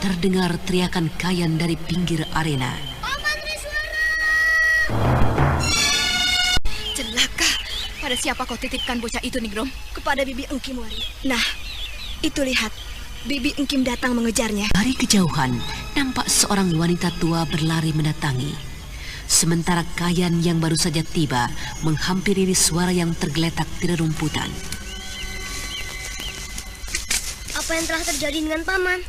terdengar teriakan Kayan dari pinggir arena. Paman Riswara! Celaka. Pada siapa kau titipkan bocah itu, Ningrum? Kepada Bibi Engkim, Wari. Nah, itu lihat. Bibi Engkim datang mengejarnya. Dari kejauhan, nampak seorang wanita tua berlari mendatangi. Sementara Kayan yang baru saja tiba menghampiri Riswara yang tergeletak di rerumputan. Apa yang telah terjadi dengan Paman?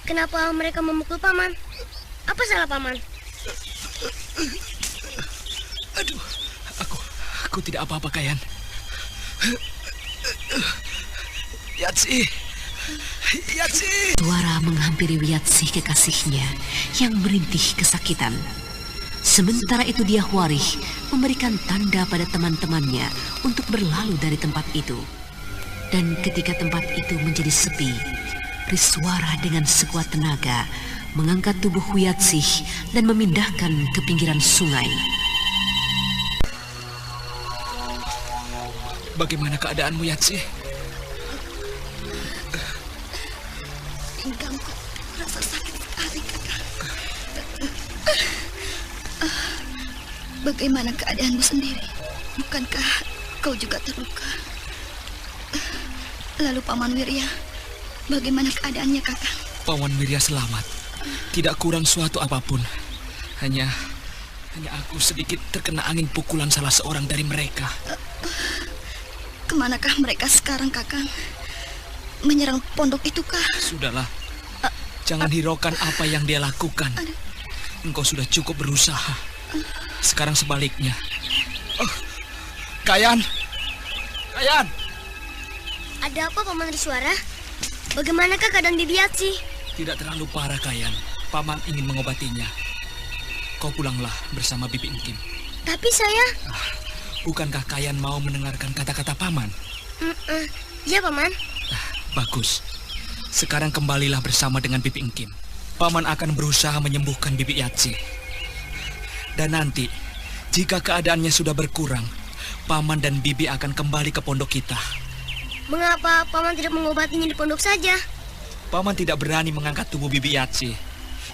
Kenapa mereka memukul Paman? Apa salah Paman? Aduh, aku tidak apa-apa, Kayan. Yatsih. Suara menghampiri Wiyatsih kekasihnya yang merintih kesakitan. Sementara itu Diahwari memberikan tanda pada teman-temannya untuk berlalu dari tempat itu. Dan ketika tempat itu menjadi sepi, Riswara dengan sekuat tenaga mengangkat tubuh Wiyatsih dan memindahkan ke pinggiran sungai. Bagaimana keadaanmu, Yatsih? Pinggangku rasa sakit sekali, Kakang. Bagaimana keadaanmu sendiri? Bukankah kau juga terluka? Lalu Paman Wirya, bagaimana keadaannya, Kakang? Paman Wirya selamat. Tidak kurang suatu apapun. Hanya aku sedikit terkena angin pukulan salah seorang dari mereka. Kemanakah mereka sekarang, Kakang? Menyerang pondok itu kah? Sudahlah. Jangan hiraukan apa yang dia lakukan. Engkau sudah cukup berusaha. Sekarang sebaliknya. Kayan! Kayan! Ada apa, Paman Riswara? Bagaimanakah keadaan Bibi Yatsih? Tidak terlalu parah, Kayan. Paman ingin mengobatinya. Kau pulanglah bersama Bibi Engkim. Tapi saya... Bukankah Kayan mau mendengarkan kata-kata Paman? Ya, Paman. Bagus. Sekarang kembalilah bersama dengan Bibi Engkim. Paman akan berusaha menyembuhkan Bibi Yatsih. Dan nanti, jika keadaannya sudah berkurang, Paman dan Bibi akan kembali ke pondok kita. Mengapa Paman tidak mengobatinya di pondok saja? Paman tidak berani mengangkat tubuh Bibi Yatsih.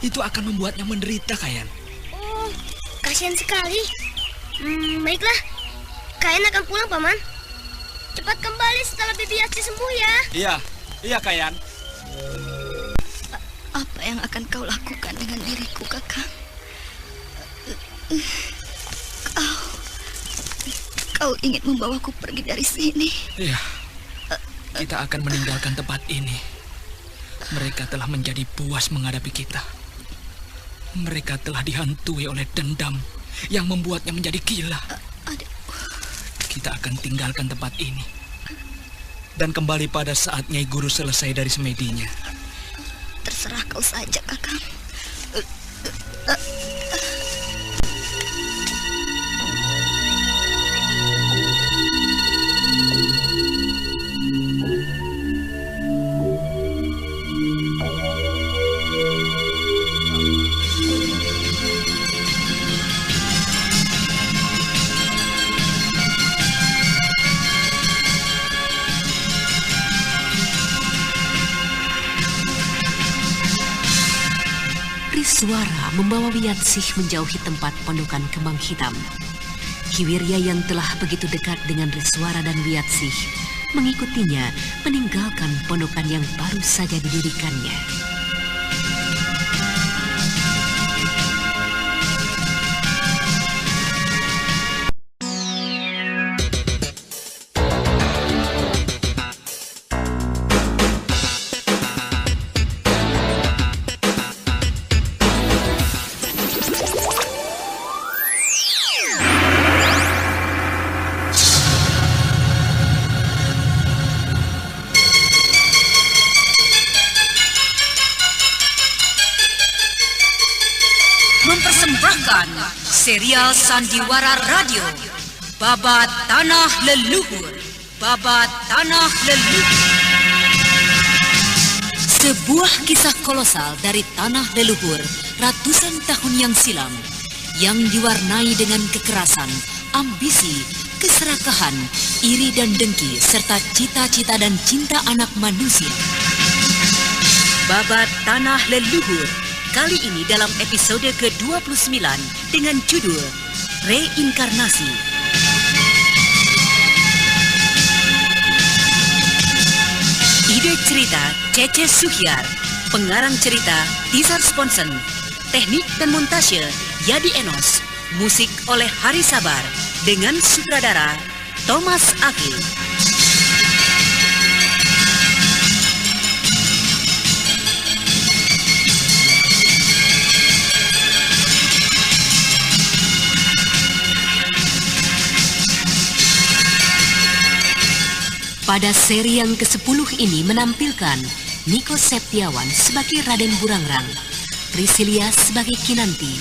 Itu akan membuatnya menderita, Kayan. Oh, kasihan sekali. Baiklah. Kayan akan pulang, Paman. Cepat kembali setelah Bibi Yatsih sembuh ya. Iya, Kayan. Apa yang akan kau lakukan dengan diriku, Kakang? Kau ingin membawaku pergi dari sini? Iya. Kita akan meninggalkan tempat ini. Mereka telah menjadi puas menghadapi kita. Mereka telah dihantui oleh dendam yang membuatnya menjadi gila. Kita akan tinggalkan tempat ini dan kembali pada saat Nyai Guru selesai dari semedinya. Terserah kau saja, Kakang. Riswara membawa Wiyatsih menjauhi tempat pondokan kembang hitam. Ki Wirya yang telah begitu dekat dengan Riswara dan Wiyatsih mengikutinya meninggalkan pondokan yang baru saja didirikannya. Mempersembahkan serial Sandiwara Radio Babat Tanah Leluhur. Babat Tanah Leluhur. Sebuah kisah kolosal dari tanah leluhur ratusan tahun yang silam yang diwarnai dengan kekerasan, ambisi, keserakahan, iri dan dengki serta cita-cita dan cinta anak manusia. Babat Tanah Leluhur kali ini dalam episode ke-29 dengan judul Reinkarnasi. Ide cerita Cece Suhyar, pengarang cerita Tizar Sponsen, teknik dan montase Yadi Enos, musik oleh Hari Sabar dengan sutradara Thomas Akil. Pada seri yang ke-10 ini menampilkan Niko Septiawan sebagai Raden Burangrang, Priscilia sebagai Kinanti,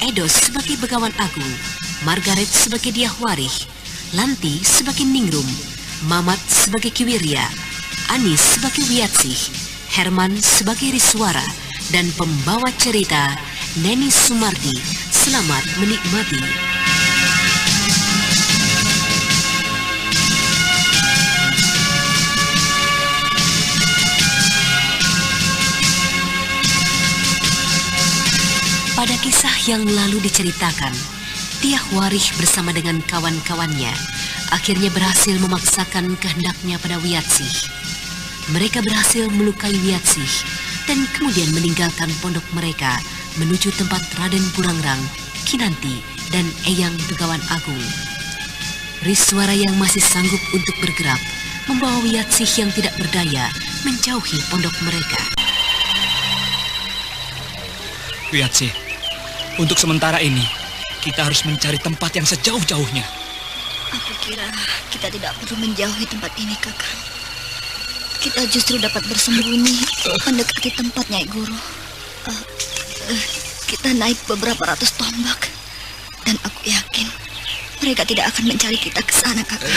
Edos sebagai Begawan Agung, Margaret sebagai Diahwarih, Lanti sebagai Ningrum, Mamat sebagai Ki Wirya, Anis sebagai Wiyatsih, Herman sebagai Riswara, dan pembawa cerita Neni Sumardi. Selamat menikmati. Pada kisah yang lalu diceritakan, Dyah Warih bersama dengan kawan-kawannya akhirnya berhasil memaksakan kehendaknya pada Wiyatsih. Mereka berhasil melukai Wiyatsih dan kemudian meninggalkan pondok mereka menuju tempat Raden Burangrang, Kinanti, dan Eyang Begawan Agung. Riswara yang masih sanggup untuk bergerak membawa Wiyatsih yang tidak berdaya menjauhi pondok mereka. Wiyatsih, untuk sementara ini kita harus mencari tempat yang sejauh-jauhnya. Aku kira kita tidak perlu menjauhi tempat ini, Kakang. Kita justru dapat bersembunyi mendekati tempat Nyai Guru. Kita naik beberapa ratus tombak, dan aku yakin mereka tidak akan mencari kita ke sana, Kakang.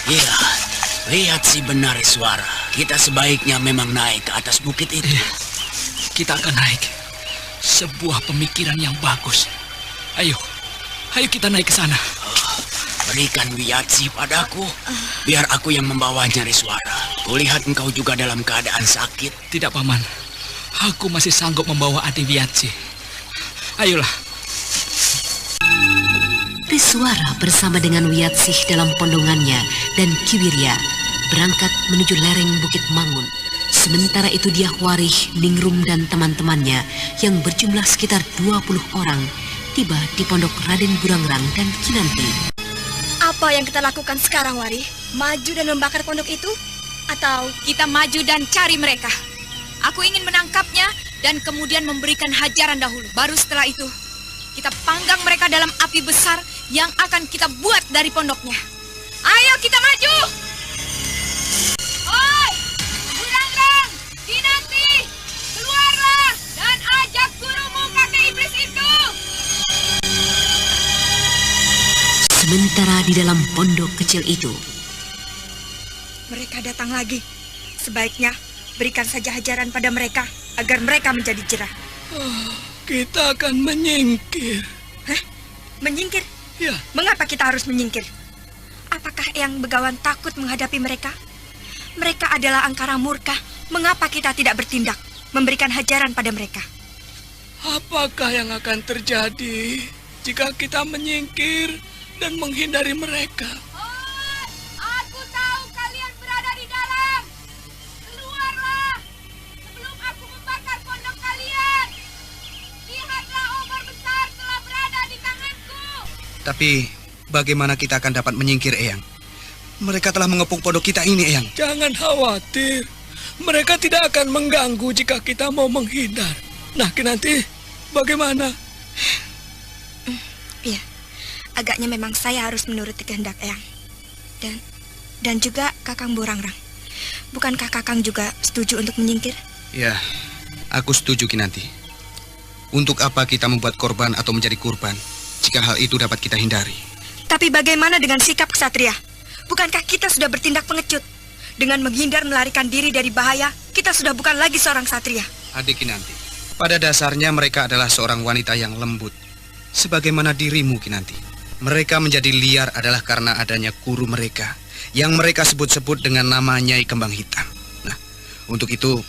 Iya, lihat si benar suara. Kita sebaiknya memang naik ke atas bukit itu. Kita akan naik. Sebuah pemikiran yang bagus. Ayo kita naik ke sana. Berikan Wiyatsih padaku, biar aku yang membawanya, Riswara. Kulihat engkau juga dalam keadaan sakit. Tidak, Paman. Aku masih sanggup membawa adik Wiyatsih. Ayolah. Riswara bersama dengan Wiyatsih dalam pondongannya dan Kiwirya berangkat menuju lereng Bukit Mangun. Sementara itu Dyah Warih, Ningrum, dan teman-temannya yang berjumlah sekitar 20 orang tiba di pondok Raden Burangrang dan Kinanti. Apa yang kita lakukan sekarang, Warih? Maju dan membakar pondok itu? Atau Kita maju dan cari mereka. Aku ingin menangkapnya dan kemudian memberikan hajaran dahulu. Baru setelah itu, kita panggang mereka dalam api besar yang akan kita buat dari pondoknya. Ayo kita maju! Oi! Burangrang! Kinanti! Keluarlah dan ajak gurumu kakek iblis itu! Sementara di dalam pondok kecil itu, mereka datang lagi? Sebaiknya berikan saja hajaran pada mereka agar mereka menjadi jerah. Kita akan menyingkir. Hah? Menyingkir? Ya. Mengapa kita harus menyingkir? Apakah Eyang Begawan takut menghadapi mereka? Mereka adalah angkara murka. Mengapa kita tidak bertindak, memberikan hajaran pada mereka? Apakah yang akan terjadi jika kita menyingkir dan menghindari mereka? Aku tahu kalian berada di dalam. Keluarlah sebelum aku membakar pondok kalian. Lihatlah obor besar telah berada di tanganku. Tapi bagaimana kita akan dapat menyingkir, Eyang? Mereka telah mengepung pondok kita ini, Eyang. Jangan khawatir. Mereka tidak akan mengganggu jika kita mau menghindar. Nah, Kinanti, bagaimana? Iya, agaknya memang saya harus menuruti kehendak Eyang. Dan juga Kakang Burangrang. Bukankah Kakang juga setuju untuk menyingkir? Ya, aku setuju, Kinanti. Untuk apa kita membuat korban atau menjadi kurban jika hal itu dapat kita hindari? Tapi bagaimana dengan sikap ksatria? Bukankah kita sudah bertindak pengecut? Dengan menghindar melarikan diri dari bahaya, kita sudah bukan lagi seorang ksatria. Adik Kinanti, pada dasarnya mereka adalah seorang wanita yang lembut. Sebagaimana dirimu, Kinanti. Mereka menjadi liar adalah karena adanya guru mereka yang mereka sebut-sebut dengan nama Nyai Kembang Hitam. Nah, untuk itu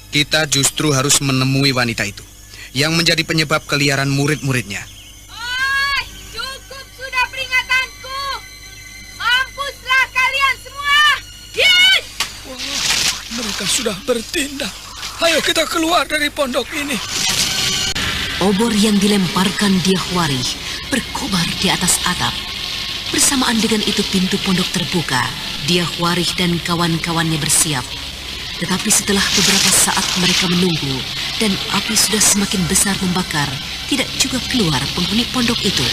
kita justru harus menemui wanita itu yang menjadi penyebab keliaran murid-muridnya. Oi, cukup sudah peringatanku. Mampuslah kalian semua. Yes! Wah, mereka sudah bertindak. Ayo kita keluar dari pondok ini. obor yang dilemparkan Dyah Warih berkobar di atas atap. Bersamaan dengan itu pintu pondok terbuka. Dyah Warih dan kawan-kawannya bersiap. Tetapi setelah beberapa saat mereka menunggu dan api sudah semakin besar membakar, tidak juga keluar penghuni pondok itu.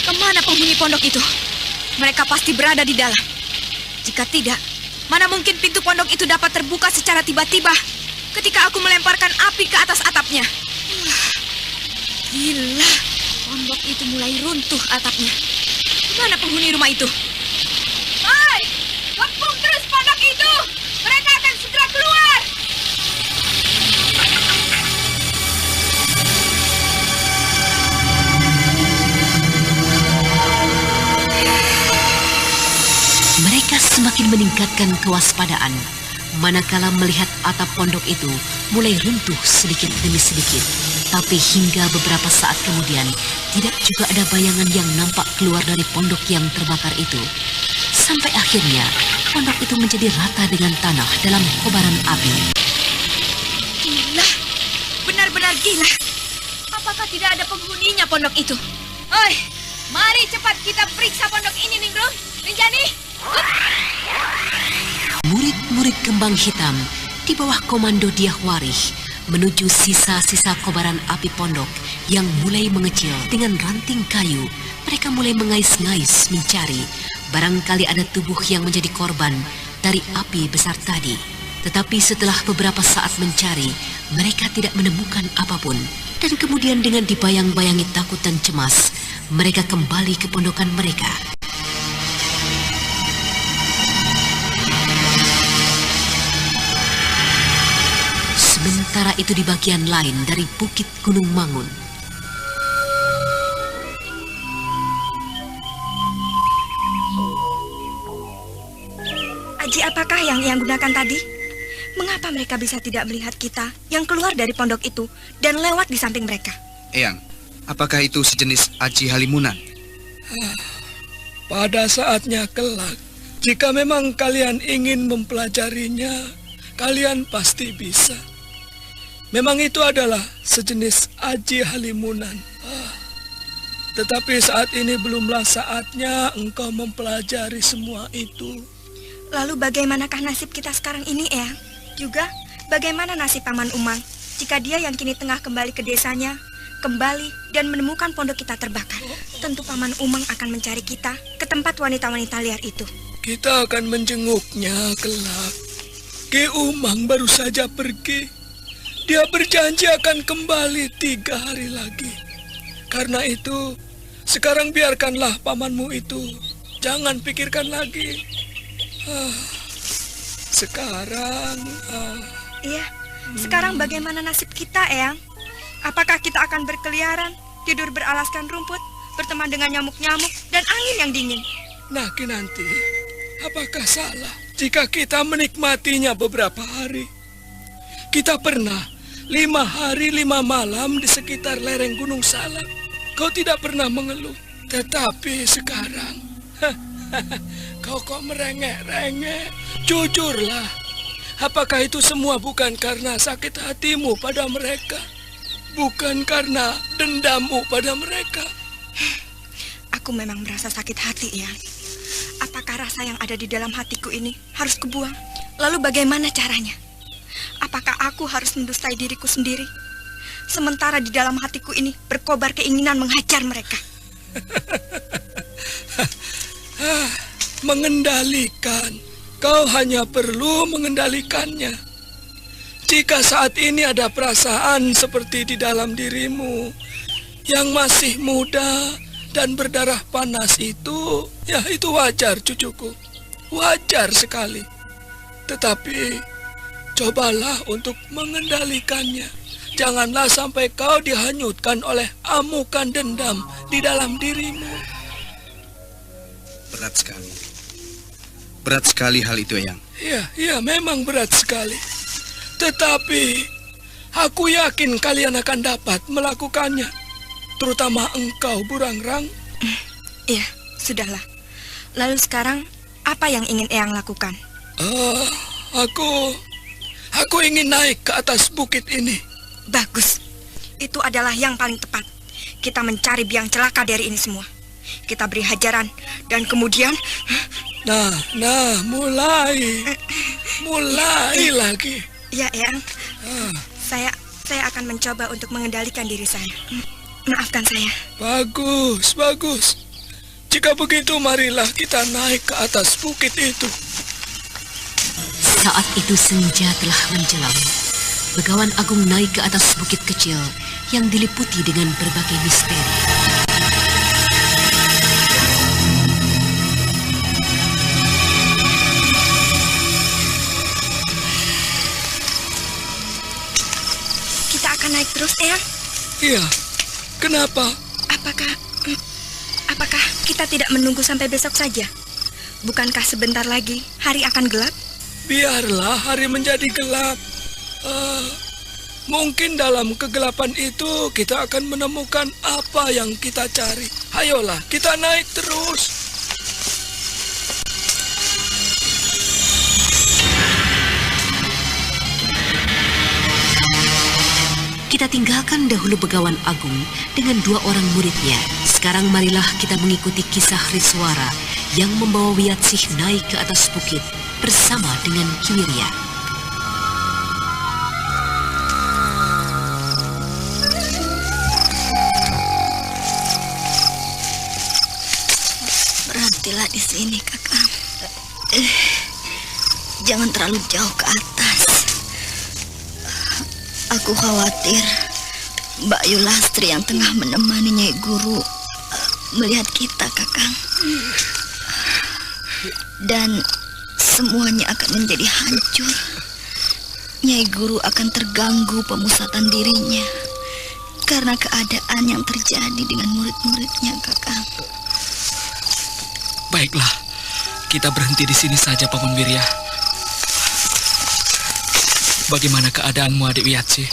Kemana penghuni pondok itu? Mereka pasti berada di dalam. Jika tidak, mana mungkin pintu pondok itu dapat terbuka secara tiba-tiba ketika aku melemparkan api ke atas atapnya. Gila, pondok itu mulai runtuh atapnya. Mana penghuni rumah itu? Hai, kepung Mereka semakin meningkatkan kewaspadaan, manakala melihat atap pondok itu mulai runtuh sedikit demi sedikit. Tapi hingga beberapa saat kemudian, tidak juga ada bayangan yang nampak keluar dari pondok yang terbakar itu. Sampai akhirnya, pondok itu menjadi rata dengan tanah dalam kobaran api. Gila, benar-benar gila. Apakah tidak ada penghuninya pondok itu? Oi, mari cepat kita periksa pondok ini, Ningrum. Rinjani. Murid-murid kembang hitam di bawah komando Dyah Warih menuju sisa-sisa kobaran api pondok yang mulai mengecil. Dengan ranting kayu, mereka mulai mengais-ngais mencari. Barangkali ada tubuh yang menjadi korban dari api besar tadi. Tetapi setelah beberapa saat mencari, mereka tidak menemukan apapun. Dan kemudian dengan dibayang-bayangi takut dan cemas, mereka kembali ke pondokan mereka. Sementara itu di bagian lain dari Bukit Gunung Mangun. Aji, apakah yang gunakan tadi? Mengapa mereka bisa tidak melihat kita yang keluar dari pondok itu dan lewat di samping mereka? Eyang, apakah itu sejenis aji halimunan? Pada saatnya kelak, jika memang kalian ingin mempelajarinya, kalian pasti bisa. Memang itu adalah sejenis aji halimunan. Tetapi saat ini belumlah saatnya engkau mempelajari semua itu. Lalu bagaimanakah nasib kita sekarang ini, Eyang? Juga bagaimana nasib Paman Umang jika dia yang kini tengah kembali ke desanya, kembali dan menemukan pondok kita terbakar? Tentu Paman Umang akan mencari kita ke tempat wanita-wanita liar itu. Kita akan menjenguknya kelak. Ki Umang baru saja pergi. Dia berjanji akan kembali 3 hari lagi. Karena itu, sekarang biarkanlah pamanmu itu. Jangan pikirkan lagi. Iya, sekarang bagaimana nasib kita, Eyang? Apakah kita akan berkeliaran, tidur beralaskan rumput, berteman dengan nyamuk-nyamuk dan angin yang dingin? Nah, Kinanti, apakah salah jika kita menikmatinya beberapa hari? Kita pernah 5 hari 5 malam di sekitar lereng Gunung Salak. Kau tidak pernah mengeluh. Tetapi sekarang, kau kok merengek-rengek. Jujurlah, apakah itu semua bukan karena sakit hatimu pada mereka? Bukan karena dendammu pada mereka? Aku memang merasa sakit hati, ya. Apakah rasa yang ada di dalam hatiku ini harus kubuang? Lalu bagaimana caranya? Apakah aku harus mendustai diriku sendiri? Sementara di dalam hatiku ini berkobar keinginan menghajar mereka. Mengendalikan. Kau hanya perlu mengendalikannya. Jika saat ini ada perasaan seperti di dalam dirimu yang masih muda dan berdarah panas itu, ya itu wajar, cucuku. Wajar sekali. Tetapi cobalah untuk mengendalikannya. Janganlah sampai kau dihanyutkan oleh amukan dendam di dalam dirimu. Berat sekali. Berat sekali hal itu, Eyang. Iya, memang berat sekali. Tetapi aku yakin kalian akan dapat melakukannya. Terutama engkau, Burangrang. Iya, sudahlah. Lalu sekarang, apa yang ingin Eyang lakukan? Aku ingin naik ke atas bukit ini. Bagus. Itu adalah yang paling tepat. Kita mencari biang celaka dari ini semua. Kita beri hajaran dan kemudian... Nah, mulai lagi. Ya, Eyang. Saya akan mencoba untuk mengendalikan diri saya. Maafkan saya. Bagus. Jika begitu, marilah kita naik ke atas bukit itu. Saat itu senja telah menjelang. Begawan Agung naik ke atas bukit kecil yang diliputi dengan berbagai misteri. Kita akan naik terus, Eyang? Iya. Kenapa? Apakah kita tidak menunggu sampai besok saja? Bukankah sebentar lagi hari akan gelap? Biarlah hari menjadi gelap. Mungkin dalam kegelapan itu kita akan menemukan apa yang kita cari. Ayolah, kita naik terus. Kita tinggalkan dahulu Begawan Agung dengan 2 orang muridnya. Sekarang marilah kita mengikuti kisah Riswara yang membawa Wiyatsih naik ke atas bukit bersama dengan Ki Wirya. Berhentilah di sini, Kakang. Jangan terlalu jauh ke atas. Aku khawatir Mbak Yulastri yang tengah menemani Nyai Guru melihat kita, Kakang. Dan semuanya akan menjadi hancur. Nyai Guru akan terganggu pemusatan dirinya karena keadaan yang terjadi dengan murid-muridnya, Kakang. Baiklah, kita berhenti di sini saja, Paman Wirya. Bagaimana keadaanmu, Adik Wiyatsih?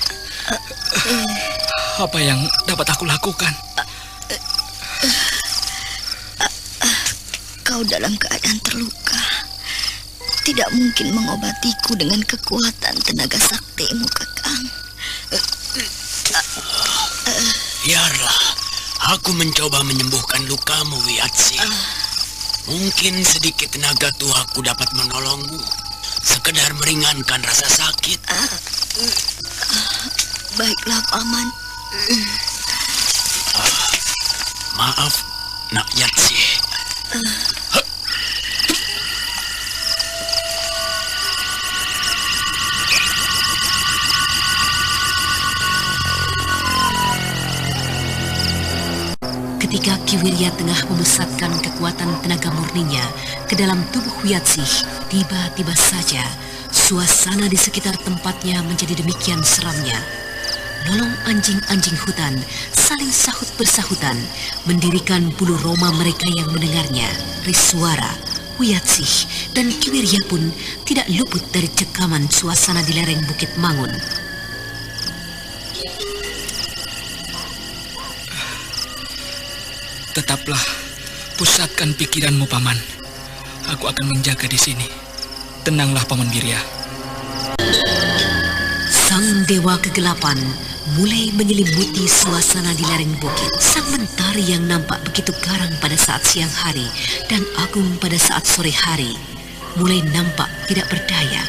Apa yang dapat aku lakukan? Kau dalam keadaan terluka. Tidak mungkin mengobatiku dengan kekuatan tenaga saktimu, Kakang. Biarlah, aku mencoba menyembuhkan lukamu, Wiyatsih. Mungkin sedikit tenaga tuaku dapat menolongmu. Sekedar meringankan rasa sakit. Baiklah, Paman. Maaf, Nak Yatsih. Ketika Ki Wirya tengah memusatkan kekuatan tenaga murninya ke dalam tubuh Wiyatsih, tiba-tiba saja suasana di sekitar tempatnya menjadi demikian seramnya. Nolong anjing-anjing hutan saling sahut bersahutan, mendirikan bulu roma mereka yang mendengarnya. Riswara, Wiyatsih, dan Ki Wirya pun tidak luput dari cekaman suasana di lereng Bukit Mangun. Tetaplah, pusatkan pikiranmu, Paman. Aku akan menjaga di sini. Tenanglah, Paman Wirya. Sang dewa kegelapan mulai menyelimuti suasana di lereng bukit. Sang mentari yang nampak begitu garang pada saat siang hari dan agung pada saat sore hari mulai nampak tidak berdaya,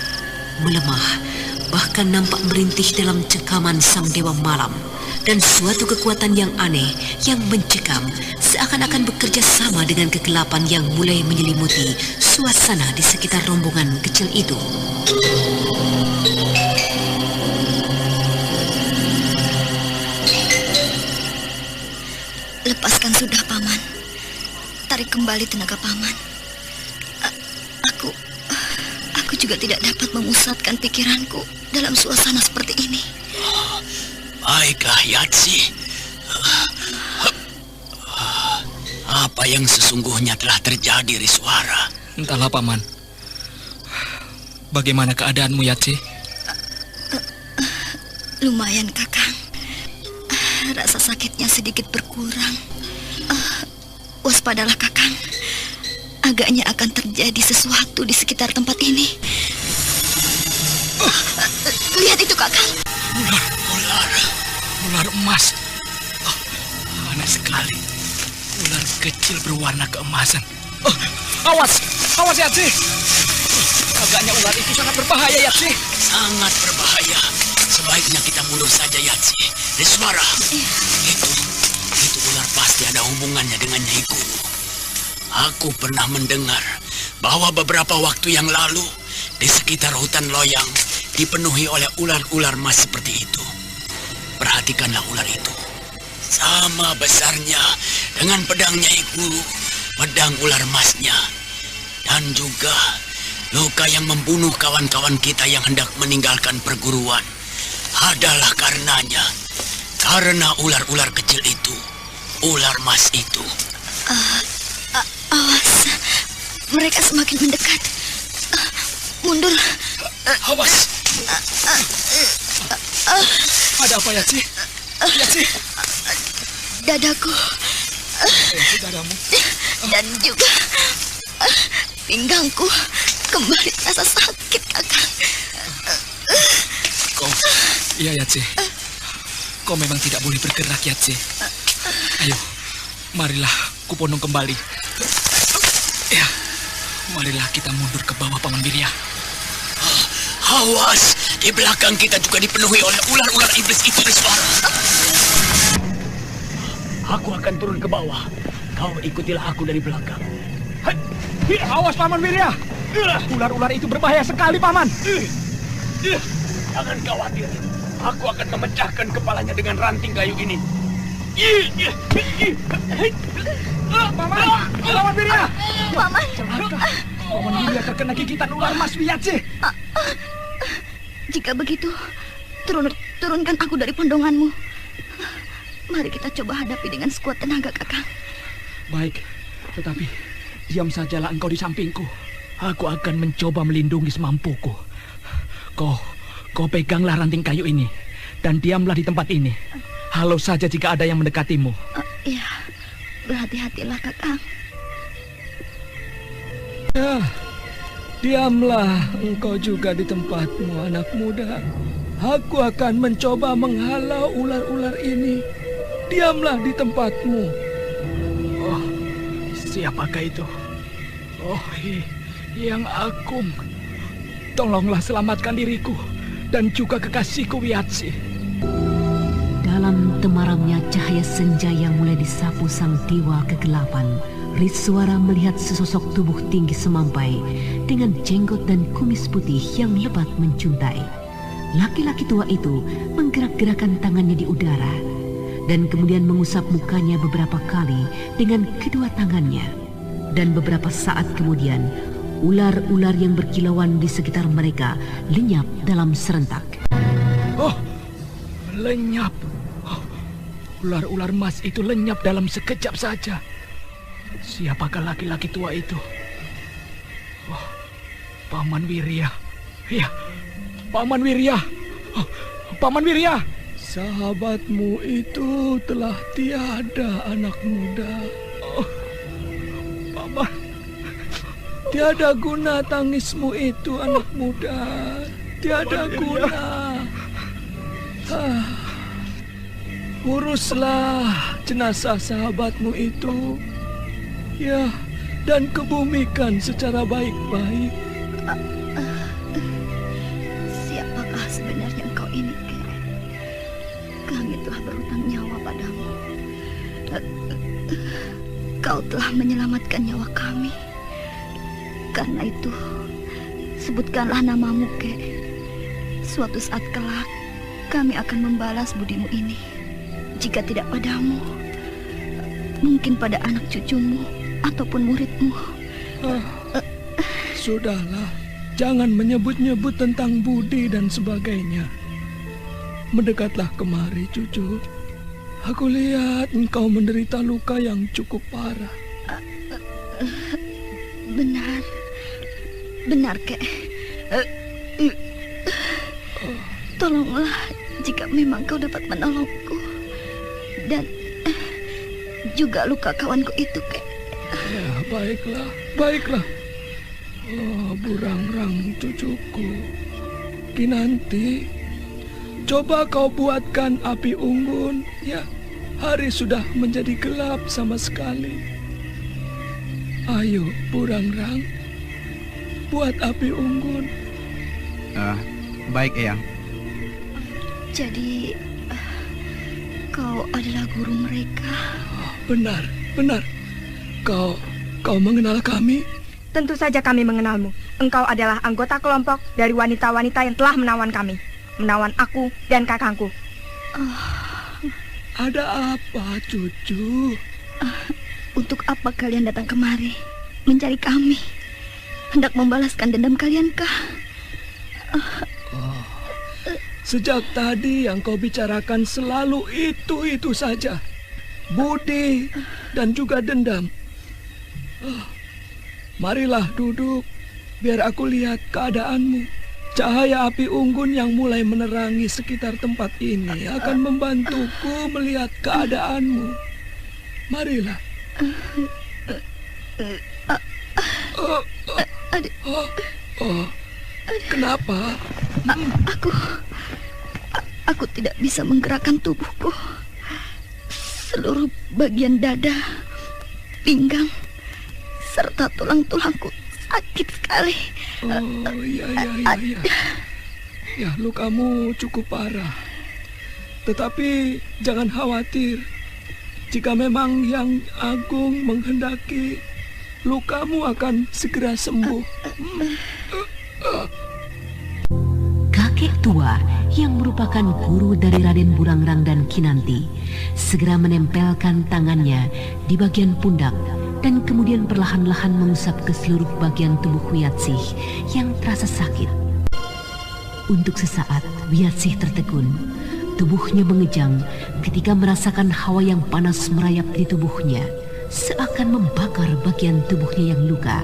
melemah, bahkan nampak merintih dalam cengkaman sang dewa malam. Dan suatu kekuatan yang aneh yang mencekam seakan-akan bekerja sama dengan kegelapan yang mulai menyelimuti suasana di sekitar rombongan kecil itu. Lepaskan sudah, Paman. Tarik kembali tenaga Paman. Aku juga tidak dapat memusatkan pikiranku dalam suasana seperti ini. Baiklah, Yatsih. Apa yang sesungguhnya telah terjadi, Riswara? Entahlah, Paman. Bagaimana keadaanmu, Yatsih? Lumayan, Kakang. Rasa sakitnya sedikit berkurang. Waspadalah, Kakang. Agaknya akan terjadi sesuatu di sekitar tempat ini. Lihat itu, Kakang. Ular emas. Aneh sekali. Ular kecil berwarna keemasan. Awas Yatsih. Agaknya ular itu sangat berbahaya, Yatsih. Sangat berbahaya. Sebaiknya kita mundur saja, Yatsih. Riswara, itu ular pasti ada hubungannya dengan Nyai Guru. Aku pernah mendengar bahwa beberapa waktu yang lalu di sekitar hutan Loyang dipenuhi oleh ular-ular emas seperti itu. Perhatikanlah ular itu. Sama besarnya dengan pedang Nyai Guru, pedang ular emasnya. Dan juga luka yang membunuh kawan-kawan kita yang hendak meninggalkan perguruan adalah karena ular-ular kecil itu, ular emas itu. Awas, Mereka semakin mendekat. Mundur. Awas. Ada apa, Yatsi? Yatsi. Dadaku. Dadamu. Dan juga pinggangku kembali terasa sakit, Kakang. Iya, Yatsi. Kau memang tidak boleh bergerak, Yatsi. Ayo, marilah kupondong kembali. Ya, marilah kita mundur ke bawah, Paman Wirya. Awas, di belakang kita juga dipenuhi oleh ular-ular iblis itu, Riswara. Aku akan turun ke bawah. Kau ikutilah aku dari belakang. Awas, Paman Wirya. Ular-ular itu berbahaya sekali, Paman. Jangan khawatir. Aku akan memecahkan kepalanya dengan ranting kayu ini. Paman Wirya. Paman. Paman Wirya terkena gigitan ular Mas Wiyatsi. Jika begitu, turunkan aku dari pondonganmu. Mari kita coba hadapi dengan sekuat tenaga, Kakang. Baik, tetapi diam sajalah engkau di sampingku. Aku akan mencoba melindungi semampuku. Kau peganglah ranting kayu ini dan diamlah di tempat ini. Halau saja jika ada yang mendekatimu. Ya, berhati-hatilah, Kakang. Ya, diamlah engkau juga di tempatmu, anak muda. Aku akan mencoba menghalau ular-ular ini. Diamlah di tempatmu. Oh, siapakah itu? Oh, Yang Agung. Tolonglah selamatkan diriku dan juga kekasihku Wiyatsi. Dalam temaramnya cahaya senja yang mulai disapu sang dewa kegelapan, Riswara melihat sesosok tubuh tinggi semampai dengan jenggot dan kumis putih yang lebat mencuntai. Laki-laki tua itu menggerak-gerakkan tangannya di udara dan kemudian mengusap mukanya beberapa kali dengan kedua tangannya. Dan beberapa saat kemudian, ular-ular yang berkilauan di sekitar mereka lenyap dalam serentak. Oh, lenyap. Oh, ular-ular emas itu lenyap dalam sekejap saja. Siapakah laki-laki tua itu? Oh, Paman Wirya. Ya, Paman Wirya. Oh, Paman Wirya. Sahabatmu itu telah tiada, anak muda. Oh, Paman. Tiada guna tangismu itu, anak muda. Tiada guna. Uruslah jenazah sahabatmu itu. Ya, dan kebumikan secara baik-baik. Siapakah sebenarnya engkau ini, Kek? Kami telah berhutang nyawa padamu. Kau telah menyelamatkan nyawa kami. Karena itu, sebutkanlah namamu, Kek. Suatu saat kelak, kami akan membalas budimu ini. Jika tidak padamu, mungkin pada anak cucumu ataupun muridmu. Sudahlah, jangan menyebut-nyebut tentang budi dan sebagainya. Mendekatlah kemari, cucu. Aku lihat engkau menderita luka yang cukup parah. Benar, Kek. Tolonglah jika memang kau dapat menolongku. Dan juga luka kawanku itu, Kek. Ya, baiklah. Oh, Burangrang cucuku. Kinanti, coba kau buatkan api unggun. Ya, hari sudah menjadi gelap sama sekali. Ayo, Burangrang, buat api unggun. Baik, Eyang. Jadi, kau adalah guru mereka? Benar. Kau mengenal kami? Tentu saja kami mengenalmu. Engkau adalah anggota kelompok dari wanita-wanita yang telah menawan kami. Menawan aku dan kakangku. Ada apa, cucu? Untuk apa kalian datang kemari? Mencari kami? Hendak membalaskan dendam kalian kah? Sejak tadi yang kau bicarakan selalu itu saja. Budi dan juga dendam. Marilah duduk, biar aku lihat keadaanmu. Cahaya api unggun yang mulai menerangi sekitar tempat ini akan membantuku melihat keadaanmu. Marilah. Kenapa? Aku tidak bisa menggerakkan tubuhku. Seluruh bagian dada, pinggang, serta tulang-tulangku sakit sekali. Oh, iya. Ya, lukamu cukup parah. Tetapi jangan khawatir. Jika memang Yang Agung menghendaki, lukamu akan segera sembuh. Kakek tua yang merupakan guru dari Raden Burangrang dan Kinanti segera menempelkan tangannya di bagian pundak dan kemudian perlahan-lahan mengusap ke seluruh bagian tubuh Wiyatsih yang terasa sakit. Untuk sesaat Wiyatsih tertegun. Tubuhnya mengejang ketika merasakan hawa yang panas merayap di tubuhnya, seakan membakar bagian tubuhnya yang luka.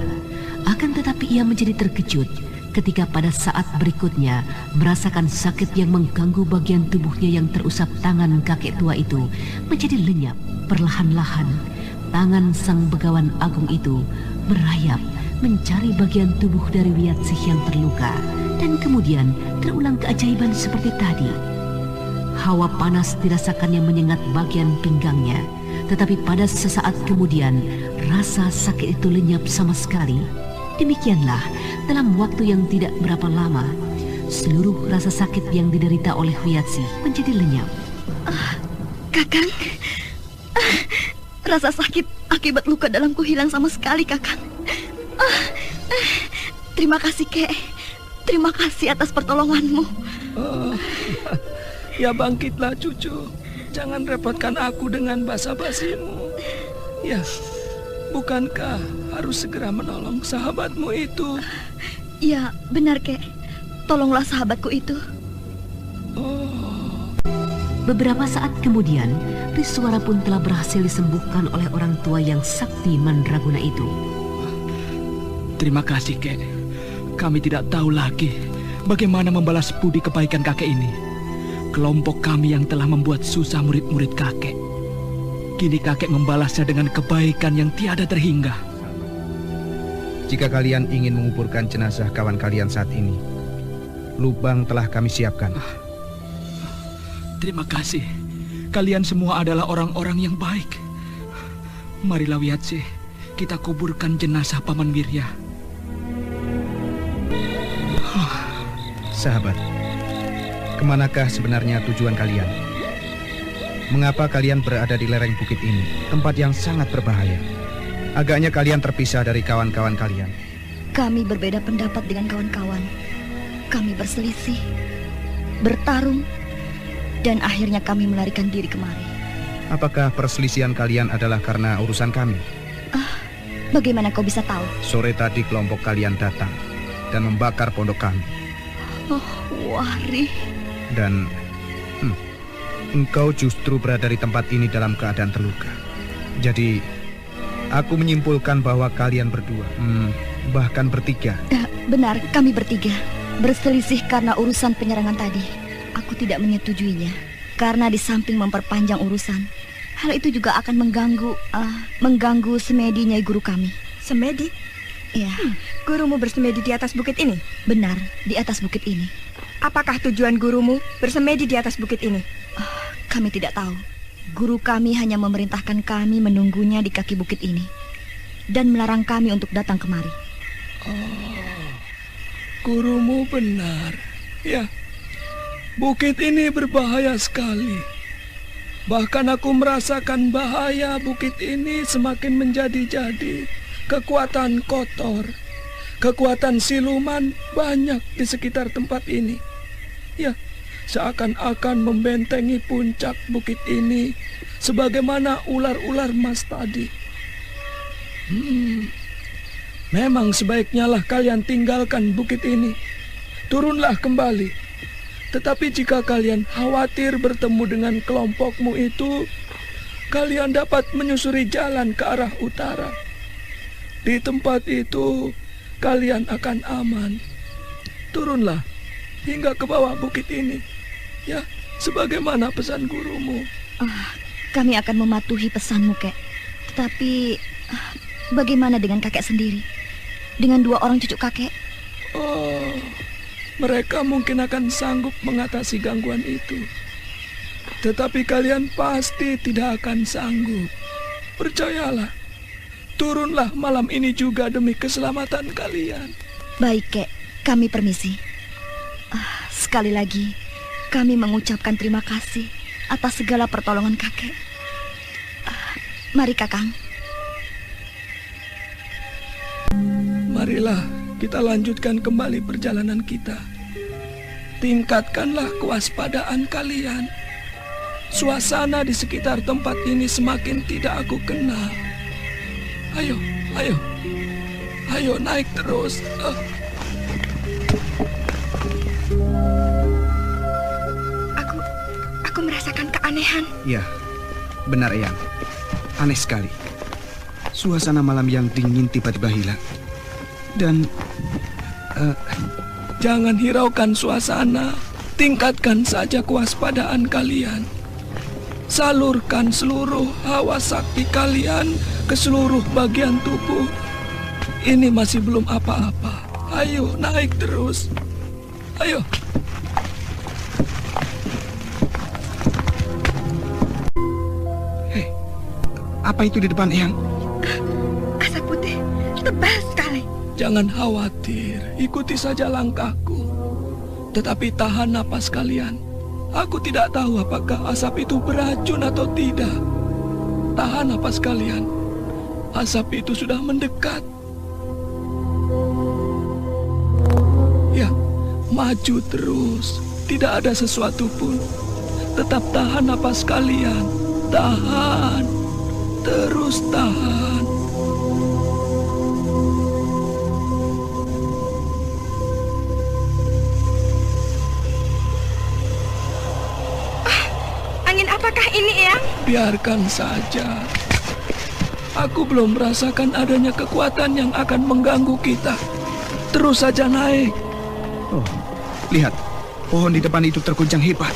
Akan tetapi ia menjadi terkejut ketika pada saat berikutnya merasakan sakit yang mengganggu bagian tubuhnya yang terusap tangan kakek tua itu menjadi lenyap perlahan-lahan. Tangan sang begawan agung itu merayap mencari bagian tubuh dari Wiyatsih yang terluka, dan kemudian terulang keajaiban seperti tadi. Hawa panas dirasakannya menyengat bagian pinggangnya, tetapi pada sesaat kemudian rasa sakit itu lenyap sama sekali. Demikianlah dalam waktu yang tidak berapa lama, seluruh rasa sakit yang diderita oleh Wiyatsih menjadi lenyap. Kakang, rasa sakit akibat luka dalamku hilang sama sekali, Kakang. Terima kasih, Kek. Terima kasih atas pertolonganmu. Ya bangkitlah cucu. Jangan repotkan aku dengan basa-basimu. Ya, bukankah harus segera menolong sahabatmu itu? Ya, benar, Kek. Tolonglah sahabatku itu. Beberapa saat kemudian, Riswara pun telah berhasil disembuhkan oleh orang tua yang sakti mandraguna itu. Terima kasih, Kek. Kami tidak tahu lagi bagaimana membalas budi kebaikan kakek ini. Kelompok kami yang telah membuat susah murid-murid kakek. Kini kakek membalasnya dengan kebaikan yang tiada terhingga. Jika kalian ingin menguburkan jenazah kawan kalian saat ini, lubang telah kami siapkan. Terima kasih. Kalian semua adalah orang-orang yang baik. Marilah Wiyatsih, kita kuburkan jenazah Paman Wirya. Sahabat, kemanakah sebenarnya tujuan kalian? Mengapa kalian berada di lereng bukit ini, tempat yang sangat berbahaya? Agaknya kalian terpisah dari kawan-kawan kalian. Kami berbeda pendapat dengan kawan-kawan. Kami berselisih, bertarung, dan akhirnya kami melarikan diri kemari. Apakah perselisihan kalian adalah karena urusan kami? Bagaimana kau bisa tahu? Sore tadi kelompok kalian datang dan membakar pondok kami. Wari. Dan engkau justru berada di tempat ini dalam keadaan terluka. Jadi, aku menyimpulkan bahwa kalian berdua, bahkan bertiga. Benar, kami bertiga. Berselisih karena urusan penyerangan tadi. Aku tidak menyetujuinya. Karena di samping memperpanjang urusan, hal itu juga akan mengganggu semedi Nyai Guru kami. Semedi? Iya. Gurumu bersemedi di atas bukit ini? Benar, di atas bukit ini. Apakah tujuan gurumu bersemedi di atas bukit ini? Kami tidak tahu. Guru kami hanya memerintahkan kami menunggunya di kaki bukit ini dan melarang kami untuk datang kemari. Gurumu benar. Ya, bukit ini berbahaya sekali. Bahkan aku merasakan bahaya bukit ini semakin menjadi-jadi. Kekuatan kotor, kekuatan siluman banyak di sekitar tempat ini. Ya, seakan-akan membentengi puncak bukit ini sebagaimana ular-ular mas tadi. Memang sebaiknya lah kalian tinggalkan bukit ini. Turunlah kembali. Tetapi jika kalian khawatir bertemu dengan kelompokmu itu, kalian dapat menyusuri jalan ke arah utara. Di tempat itu kalian akan aman. Turunlah hingga ke bawah bukit ini. Ya, sebagaimana pesan gurumu. Kami akan mematuhi pesanmu, Kek. Tetapi bagaimana dengan kakek sendiri? Dengan 2 orang cucu kakek? Mereka mungkin akan sanggup mengatasi gangguan itu. Tetapi kalian pasti tidak akan sanggup. Percayalah. Turunlah malam ini juga demi keselamatan kalian. Baik, Kek. Kami permisi. Sekali lagi, kami mengucapkan terima kasih atas segala pertolongan kakek. Mari, Kakang. Marilah kita lanjutkan kembali perjalanan kita. Tingkatkanlah kewaspadaan kalian. Suasana di sekitar tempat ini semakin tidak aku kenal. Ayo, ayo. Ayo naik terus. Aku merasakan keanehan. Ya, benar Eyang. Aneh sekali. Suasana malam yang dingin tiba-tiba hilang. Dan jangan hiraukan suasana. Tingkatkan saja kewaspadaan kalian. Salurkan seluruh hawa sakti kalian ke seluruh bagian tubuh. Ini masih belum apa-apa. Ayo naik terus. Ayo. Hei, apa itu di depan Eyang? Asap putih tebal sekali. Jangan khawatir, ikuti saja langkahku. Tetapi tahan napas kalian. Aku tidak tahu apakah asap itu beracun atau tidak. Tahan napas kalian. Asap itu sudah mendekat. Ya, maju terus. Tidak ada sesuatu pun. Tetap tahan napas kalian. Tahan. Terus tahan. Apakah ini, Eyang? Biarkan saja. Aku belum merasakan adanya kekuatan yang akan mengganggu kita. Terus saja naik. Oh, lihat. Pohon di depan itu terguncang hebat.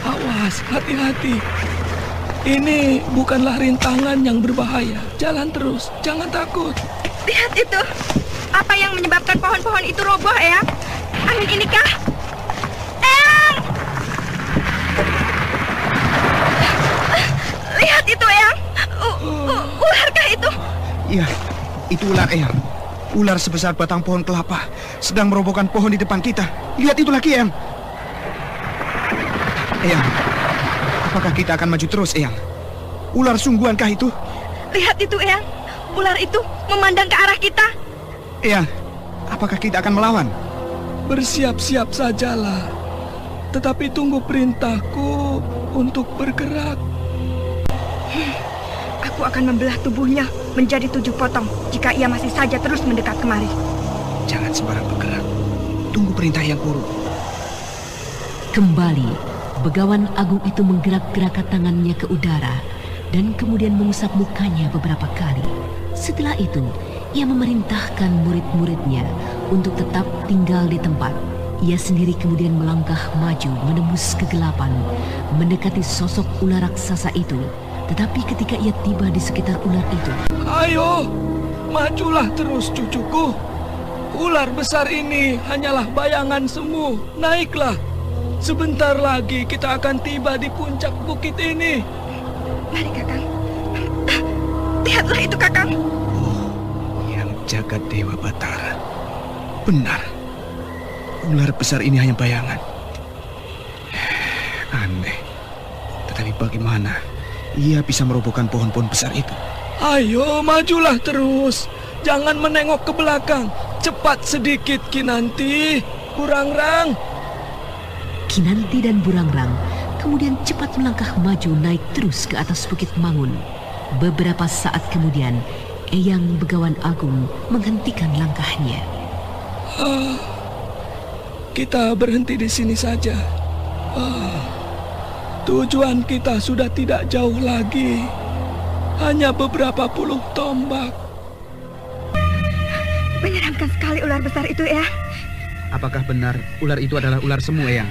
Awas, hati-hati. Ini bukanlah rintangan yang berbahaya. Jalan terus, jangan takut. Lihat itu. Apa yang menyebabkan pohon-pohon itu roboh, Eyang? Angin inikah? Lihat itu, Eyang. Ularkah itu? Iya, itu ular, Eyang. Ular sebesar batang pohon kelapa sedang merobohkan pohon di depan kita. Lihat itu lagi, Eyang. Eyang, apakah kita akan maju terus, Eyang? Ular sungguhankah itu? Lihat itu, Eyang. Ular itu memandang ke arah kita. Eyang, apakah kita akan melawan? Bersiap-siap sajalah. Tetapi tunggu perintahku untuk bergerak. Aku akan membelah tubuhnya menjadi 7 potong jika ia masih saja terus mendekat kemari. Jangan sembarang bergerak. Tunggu perintah yang Guru. Kembali, Begawan Agung itu menggerak-gerakkan tangannya ke udara dan kemudian mengusap mukanya beberapa kali. Setelah itu, ia memerintahkan murid-muridnya untuk tetap tinggal di tempat. Ia sendiri kemudian melangkah maju menembus kegelapan, mendekati sosok ular raksasa itu. Tetapi ketika ia tiba di sekitar ular itu, ayo, majulah terus cucuku. Ular besar ini hanyalah bayangan semu. Naiklah. Sebentar lagi kita akan tiba di puncak bukit ini. Mari, Kakang. Lihatlah itu, Kakang. Yang jagat Dewa Batara. Benar. Ular besar ini hanya bayangan. Aneh. Tetapi bagaimana ia bisa merobohkan pohon-pohon besar itu? Ayo, majulah terus. Jangan menengok ke belakang. Cepat sedikit, Kinanti. Burangrang. Kinanti dan Burangrang kemudian cepat melangkah maju naik terus ke atas Bukit Mangun. Beberapa saat kemudian, Eyang Begawan Agung menghentikan langkahnya. Kita berhenti di sini saja. Tujuan kita sudah tidak jauh lagi. hanya beberapa puluh tombak. Menyeramkan sekali ular besar itu, Eyang. Apakah benar ular itu adalah ular semu, Eyang?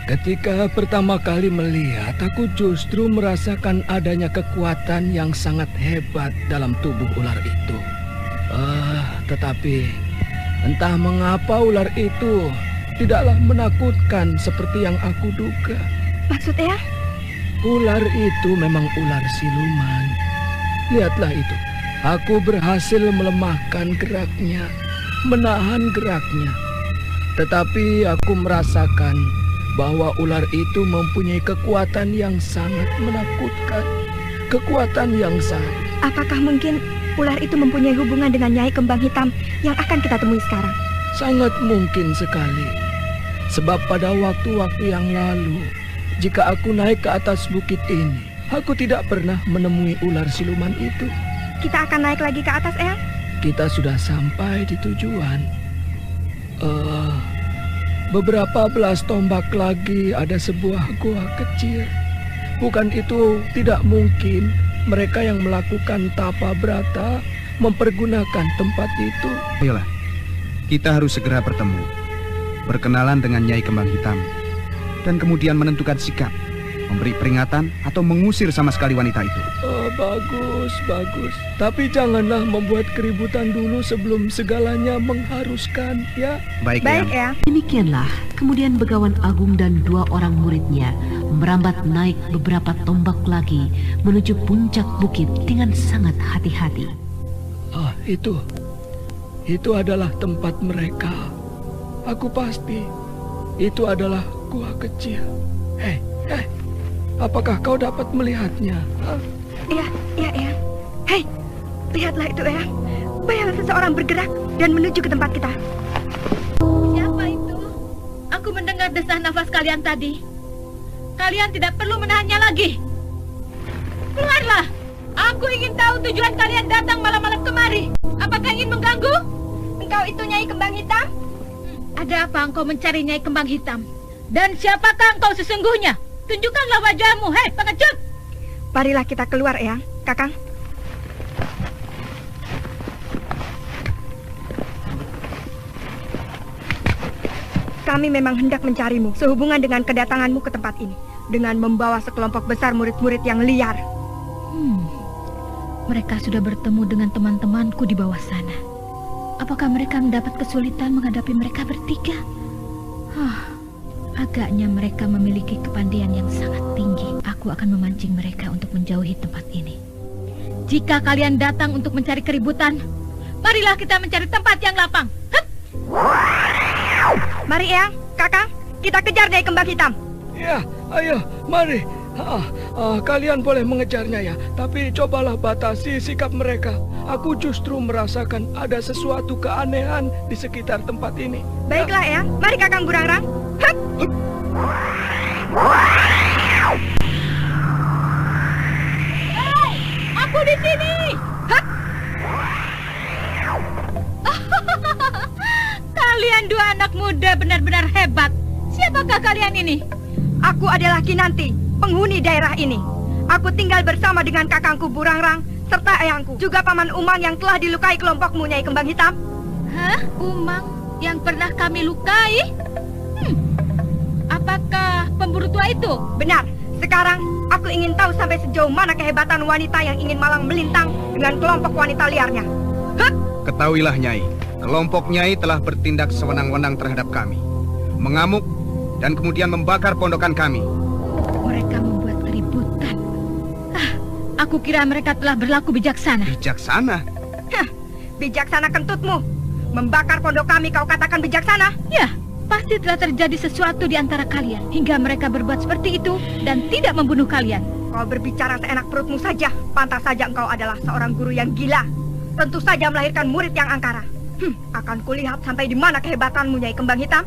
Ketika pertama kali melihat, aku justru merasakan adanya kekuatan yang sangat hebat dalam tubuh ular itu. Tetapi entah mengapa ular itu tidaklah menakutkan seperti yang aku duga. Maksudnya? Ular itu memang ular siluman. Lihatlah itu. Aku berhasil melemahkan geraknya, menahan geraknya. Tetapi aku merasakan bahwa ular itu mempunyai kekuatan yang sangat menakutkan. Kekuatan yang sangat. Apakah mungkin ular itu mempunyai hubungan dengan Nyai Kembang Hitam yang akan kita temui sekarang? Sangat mungkin sekali. Sebab pada waktu-waktu yang lalu, jika aku naik ke atas bukit ini, aku tidak pernah menemui ular siluman itu. Kita akan naik lagi ke atas, Eyang? Kita sudah sampai di tujuan. Beberapa belas tombak lagi ada sebuah gua kecil. Bukan itu tidak mungkin mereka yang melakukan tapa brata mempergunakan tempat itu. Ayolah, kita harus segera bertemu, berkenalan dengan Nyai Kembang Hitam, dan kemudian menentukan sikap, memberi peringatan atau mengusir sama sekali wanita itu. Bagus, bagus. Tapi janganlah membuat keributan dulu sebelum segalanya mengharuskan, ya? Baik, ya. Demikianlah, kemudian Begawan Agung dan 2 orang muridnya merambat naik beberapa tombak lagi menuju puncak bukit dengan sangat hati-hati. Itu adalah tempat mereka. Aku pasti itu adalah gua kecil. Hei, apakah kau dapat melihatnya? Iya. Hei, lihatlah itu, Eyang. Bayangan seseorang bergerak dan menuju ke tempat kita. Siapa itu? Aku mendengar desah nafas kalian tadi. Kalian tidak perlu menahannya lagi. Keluarlah. Aku ingin tahu tujuan kalian datang malam-malam kemari. Apakah ingin mengganggu? Engkau itu Nyai Kembang Hitam? Ada apa engkau mencari Nyai Kembang Hitam? Dan siapakah engkau sesungguhnya? Tunjukkanlah wajahmu, hei pengecut! Marilah kita keluar, Eyang. Kakang. Kami memang hendak mencarimu sehubungan dengan kedatanganmu ke tempat ini, dengan membawa sekelompok besar murid-murid yang liar. Mereka sudah bertemu dengan teman-temanku di bawah sana. Apakah mereka mendapat kesulitan menghadapi mereka bertiga? Agaknya mereka memiliki kepandaian yang sangat tinggi. Aku akan memancing mereka untuk menjauhi tempat ini. Jika kalian datang untuk mencari keributan, marilah kita mencari tempat yang lapang. Mari, Eyang, Kakang, kita kejar Nyai Kembang Hitam. Ya, ayo, mari. Kalian boleh mengejarnya ya, tapi cobalah batasi sikap mereka. Aku justru merasakan ada sesuatu keanehan di sekitar tempat ini. Baiklah, Eyang. Mari, Kakang Burangrang. Hey, aku di sini. Kalian 2 anak muda benar-benar hebat. Siapakah kalian ini? Aku adalah Kinanti, penghuni daerah ini. Aku tinggal bersama dengan kakangku Burangrang serta ayangku, juga paman Umang yang telah dilukai kelompokmu, Nyai Kembang Hitam. Hah? Umang yang pernah kami lukai? Apakah pemburu tua itu? Benar. Sekarang aku ingin tahu sampai sejauh mana kehebatan wanita yang ingin malang melintang dengan kelompok wanita liarnya. Ketahuilah, Nyai, kelompok Nyai telah bertindak sewenang-wenang terhadap kami, mengamuk dan kemudian membakar pondokan kami. Mereka membuat keributan. Aku kira mereka telah berlaku bijaksana. Bijaksana? Bijaksana kentutmu. Membakar pondok kami kau katakan bijaksana? Ya, pasti telah terjadi sesuatu di antara kalian hingga mereka berbuat seperti itu dan tidak membunuh kalian. Kau berbicara seenak perutmu saja. Pantas saja engkau adalah seorang guru yang gila. Tentu saja melahirkan murid yang angkara. Akan kulihat sampai di mana kehebatanmu, Nyai Kembang Hitam.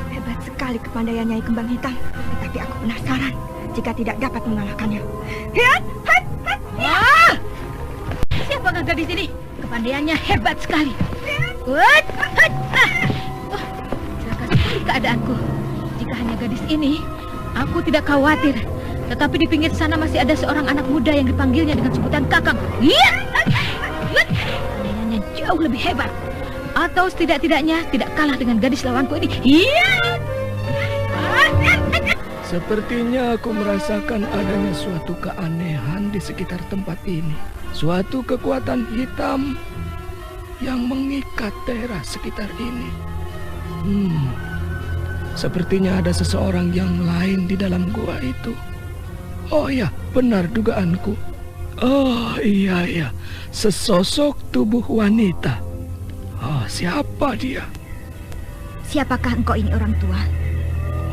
Hebat sekali kepandaian Nyai Kembang Hitam. Tetapi aku penasaran jika tidak dapat mengalahkannya. Siapakah gadis ini? Kepandaiannya hebat sekali. Celaka sekali keadaanku. Jika Jika hanya gadis ini, aku tidak khawatir. Tetapi di pinggir sana masih ada seorang anak muda yang dipanggilnya dengan sebutan Kakang. Iya, permainannya jauh lebih hebat. Atau setidak-tidaknya tidak kalah dengan gadis lawanku ini. Iya. Sepertinya aku merasakan adanya suatu keanehan di sekitar tempat ini. Suatu kekuatan hitam yang mengikat daerah sekitar ini. Sepertinya ada seseorang yang lain di dalam gua itu. Oh ya, benar dugaanku. Oh iya, sesosok tubuh wanita. Oh, siapa dia? Siapakah engkau ini, orang tua?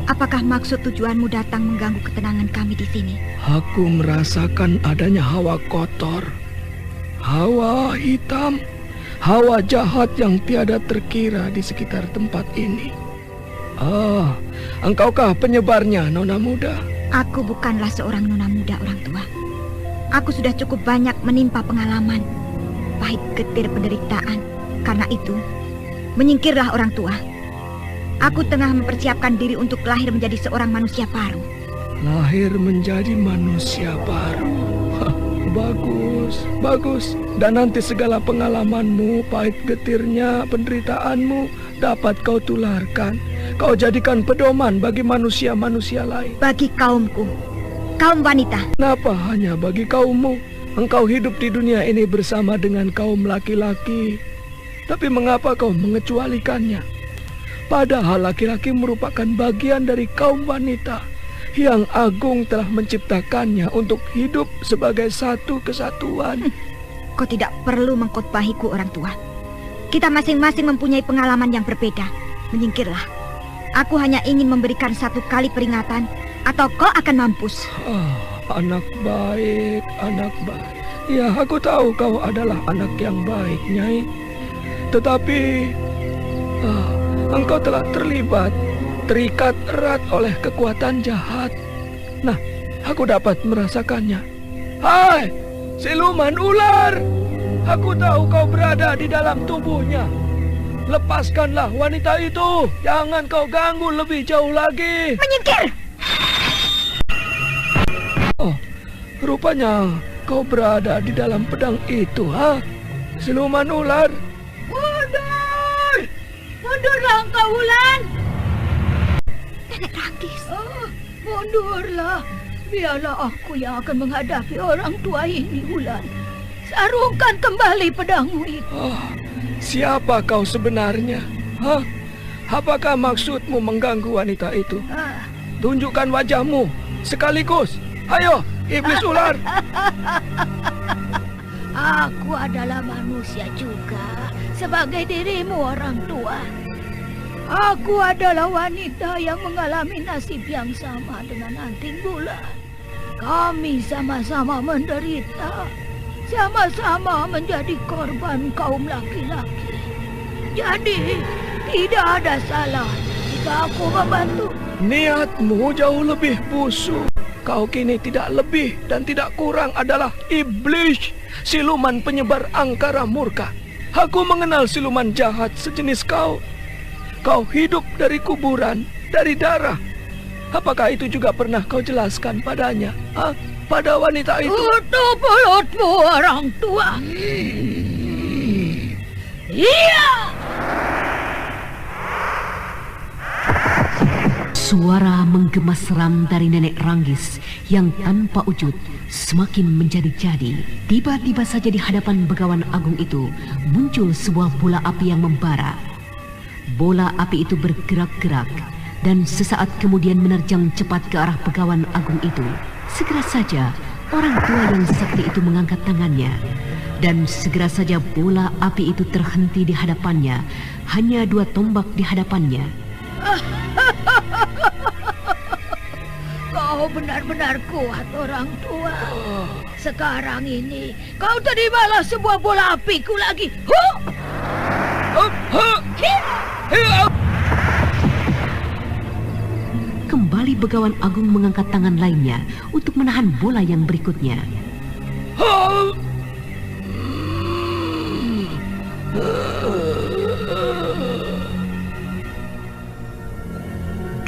Apakah maksud tujuanmu datang mengganggu ketenangan kami di sini? Aku merasakan adanya hawa kotor, hawa hitam, hawa jahat yang tiada terkira di sekitar tempat ini. Ah, engkaukah penyebarnya, Nona Muda? Aku bukanlah seorang nona muda, orang tua. Aku sudah cukup banyak menimpa pengalaman, pahit getir penderitaan. Karena itu, menyingkirlah, orang tua. Aku tengah mempersiapkan diri untuk lahir menjadi seorang manusia baru. Lahir menjadi manusia baru. Bagus. Dan nanti segala pengalamanmu, pahit getirnya, penderitaanmu dapat kau tularkan. Kau jadikan pedoman bagi manusia-manusia lain. Bagi kaumku, kaum wanita. Kenapa hanya bagi kaummu? Engkau hidup di dunia ini bersama dengan kaum laki-laki. Tapi mengapa kau mengecualikannya? Padahal laki-laki merupakan bagian dari kaum wanita yang agung telah menciptakannya untuk hidup sebagai satu kesatuan. Kau tidak perlu mengkhotbahiku, orang tua. Kita masing-masing mempunyai pengalaman yang berbeda. Menyingkirlah. Aku hanya ingin memberikan satu kali peringatan, atau kau akan mampus. Anak baik. Ya, aku tahu kau adalah anak yang baik, Nyai. Tetapi engkau telah terikat erat oleh kekuatan jahat. Nah, aku dapat merasakannya. Hai, siluman ular! Aku tahu kau berada di dalam tubuhnya. Lepaskanlah wanita itu. Jangan kau ganggu lebih jauh lagi. Menyingkir! Oh, rupanya kau berada di dalam pedang itu, ha? Siluman ular. Mundurlah engkau, Wulan. Nenek Ranggis. Mundurlah. Biarlah aku yang akan menghadapi orang tua ini, Wulan. Sarungkan kembali pedangmu itu. Siapa kau sebenarnya? Apakah maksudmu mengganggu wanita itu? Tunjukkan wajahmu sekaligus. Ayo, iblis ular. Aku adalah manusia juga, sebagai dirimu, orang tua. Aku adalah wanita yang mengalami nasib yang sama dengan Anting Bulan. Kami sama-sama menderita, sama-sama menjadi korban kaum laki-laki. Jadi, tidak ada salah jika aku membantu. Niatmu jauh lebih busuk. Kau kini tidak lebih dan tidak kurang adalah iblis, siluman penyebar angkara murka. Aku mengenal siluman jahat sejenis kau. Kau hidup dari kuburan, dari darah. Apakah itu juga pernah kau jelaskan padanya? Pada wanita itu? Tutup mulutmu, orang tua. Iya! Suara menggema seram dari Nenek Ranggis yang tanpa wujud semakin menjadi-jadi. Tiba-tiba saja di hadapan Begawan Agung itu muncul sebuah bola api yang membara. Bola api itu bergerak-gerak dan sesaat kemudian menerjang cepat ke arah Begawan Agung itu. Segera saja orang tua yang sakti itu mengangkat tangannya dan segera saja bola api itu terhenti di hadapannya. Hanya 2 tombak di hadapannya. Kau benar-benar kuat, orang tua. Sekarang ini kau terimalah sebuah bola apiku lagi. Kembali Begawan Agung mengangkat tangan lainnya untuk menahan bola yang berikutnya.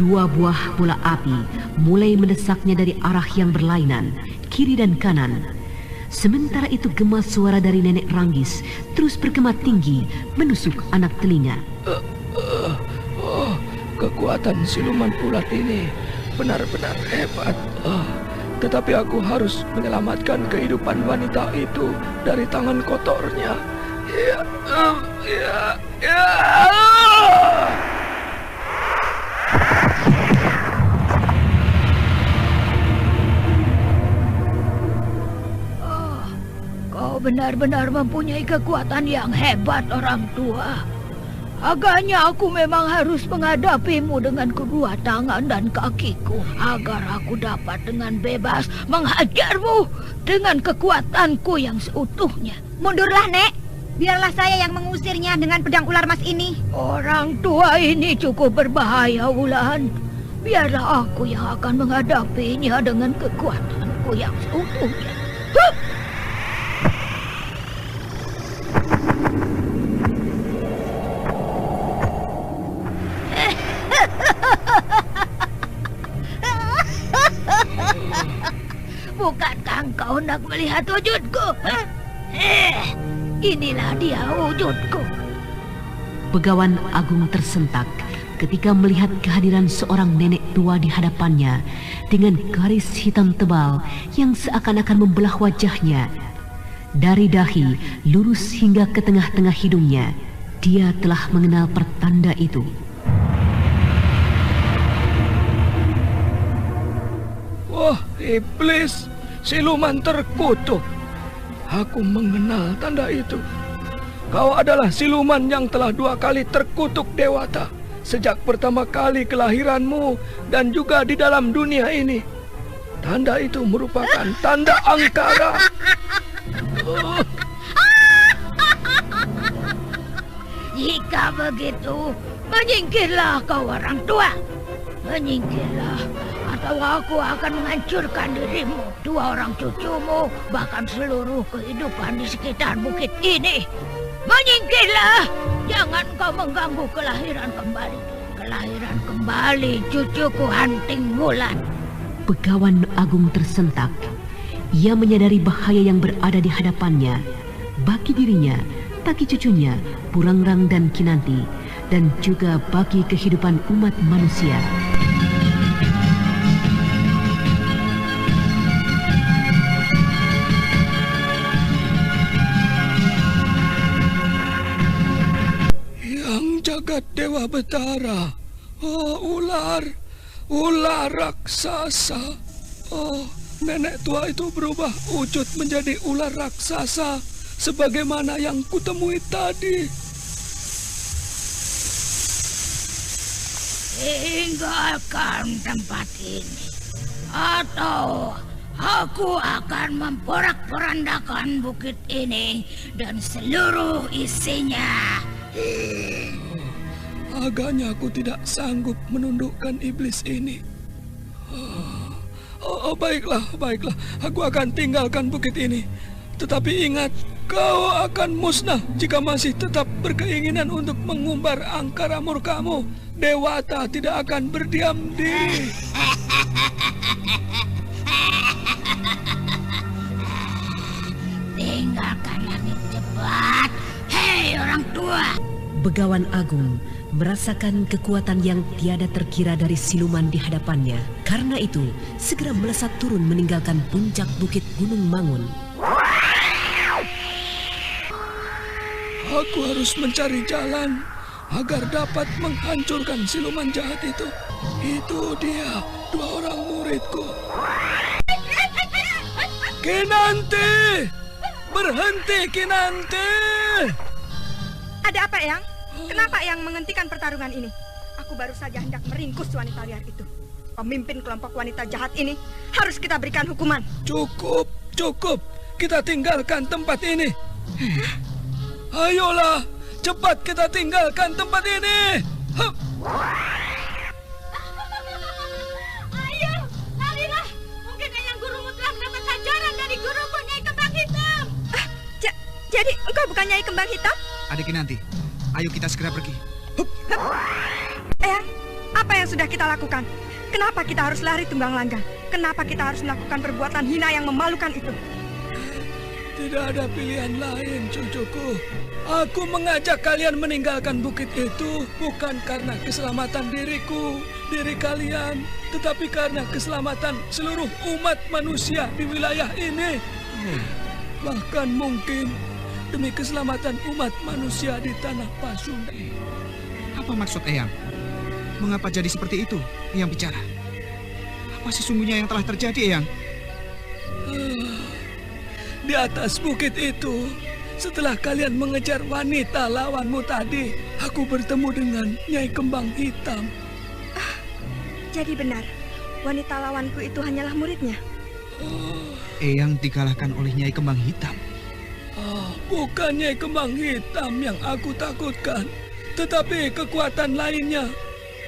Dua buah bola api mulai mendesaknya dari arah yang berlainan, kiri dan kanan. Sementara itu gema suara dari Nenek Ranggis terus bergema tinggi menusuk anak telinga. Kekuatan siluman ular ini benar-benar hebat. Tetapi aku harus menyelamatkan kehidupan wanita itu dari tangan kotornya. Kau benar-benar mempunyai kekuatan yang hebat, orang tua. Agaknya aku memang harus menghadapimu dengan kedua tangan dan kakiku agar aku dapat dengan bebas menghajarmu dengan kekuatanku yang seutuhnya. Mundurlah, Nek. Biarlah saya yang mengusirnya dengan pedang ular emas ini. Orang tua ini cukup berbahaya, Wulan. Biarlah aku yang akan menghadapinya dengan kekuatanku yang seutuhnya. Bukankah engkau hendak melihat wujudku? Inilah dia wujudku. Begawan Agung tersentak ketika melihat kehadiran seorang nenek tua di hadapannya dengan garis hitam tebal yang seakan-akan membelah wajahnya. Dari dahi lurus hingga ke tengah-tengah hidungnya, dia telah mengenal pertanda itu. Wah, iblis, siluman terkutuk. Aku mengenal tanda itu. Kau adalah siluman yang telah 2 kali terkutuk Dewata. Sejak pertama kali kelahiranmu dan juga di dalam dunia ini. Tanda itu merupakan tanda angkara. Jika begitu, menyingkirlah kau orang tua. Menyingkirlah, atau aku akan menghancurkan dirimu, 2 orang cucumu, bahkan seluruh kehidupan di sekitar bukit ini. Menyingkirlah, jangan kau mengganggu kelahiran kembali cucuku Hanting Wulan. Begawan Agung tersentak. Ia menyadari bahaya yang berada di hadapannya. Bagi dirinya, bagi cucunya, Burangrang dan Kinanti, dan juga bagi kehidupan umat manusia. Yang jagat Dewa Betara. Oh, ular raksasa. Oh, nenek tua itu berubah wujud menjadi ular raksasa sebagaimana yang kutemui tadi. Tinggalkan tempat ini, atau aku akan memporak-porandakan bukit ini dan seluruh isinya. Agaknya aku tidak sanggup menundukkan iblis ini. Baiklah. Aku akan tinggalkan bukit ini. Tetapi ingat, kau akan musnah jika masih tetap berkeinginan untuk mengumbar angkara murkamu. Dewata tidak akan berdiam diri. Tinggalkanlah ini cepat. Hei orang tua. Begawan Agung merasakan kekuatan yang tiada terkira dari siluman di hadapannya. Karena itu, segera melesat turun meninggalkan puncak bukit Gunung Mangun. Aku harus mencari jalan agar dapat menghancurkan siluman jahat itu. Itu dia, 2 orang muridku. Kinanti! Berhenti, Kinanti! Ada apa, Eyang? Kenapa Eyang menghentikan pertarungan ini? Aku baru saja hendak meringkus wanita liar itu. Pemimpin kelompok wanita jahat ini harus kita berikan hukuman. Cukup. Kita tinggalkan tempat ini. Ayolah, cepat kita tinggalkan tempat ini. Ayo, larilah. Mungkin Eyang Gurumu telah mendapat ajaran dari guruku Nyai Kembang Hitam. Jadi engkau bukan Nyai Kembang Hitam? Adik Kinanti, ayo kita segera pergi. Eyang, apa Apa yang sudah kita lakukan? Kenapa kita harus lari tunggang langgang? Kenapa kita harus melakukan perbuatan hina yang memalukan itu? Tidak ada pilihan lain, cucuku. Aku mengajak kalian meninggalkan bukit itu bukan karena keselamatan diri kalian, tetapi karena keselamatan seluruh umat manusia di wilayah ini. Bahkan mungkin demi keselamatan umat manusia di tanah Pasundan. Apa maksud Eyang? Mengapa jadi seperti itu, Eyang bicara? Apa sesungguhnya yang telah terjadi, Eyang? Di atas bukit itu, setelah kalian mengejar wanita lawanmu tadi, aku bertemu dengan Nyai Kembang Hitam. Jadi benar, wanita lawanku itu hanyalah muridnya. Eyang dikalahkan oleh Nyai Kembang Hitam. Bukan Nyai Kembang Hitam yang aku takutkan, tetapi kekuatan lainnya,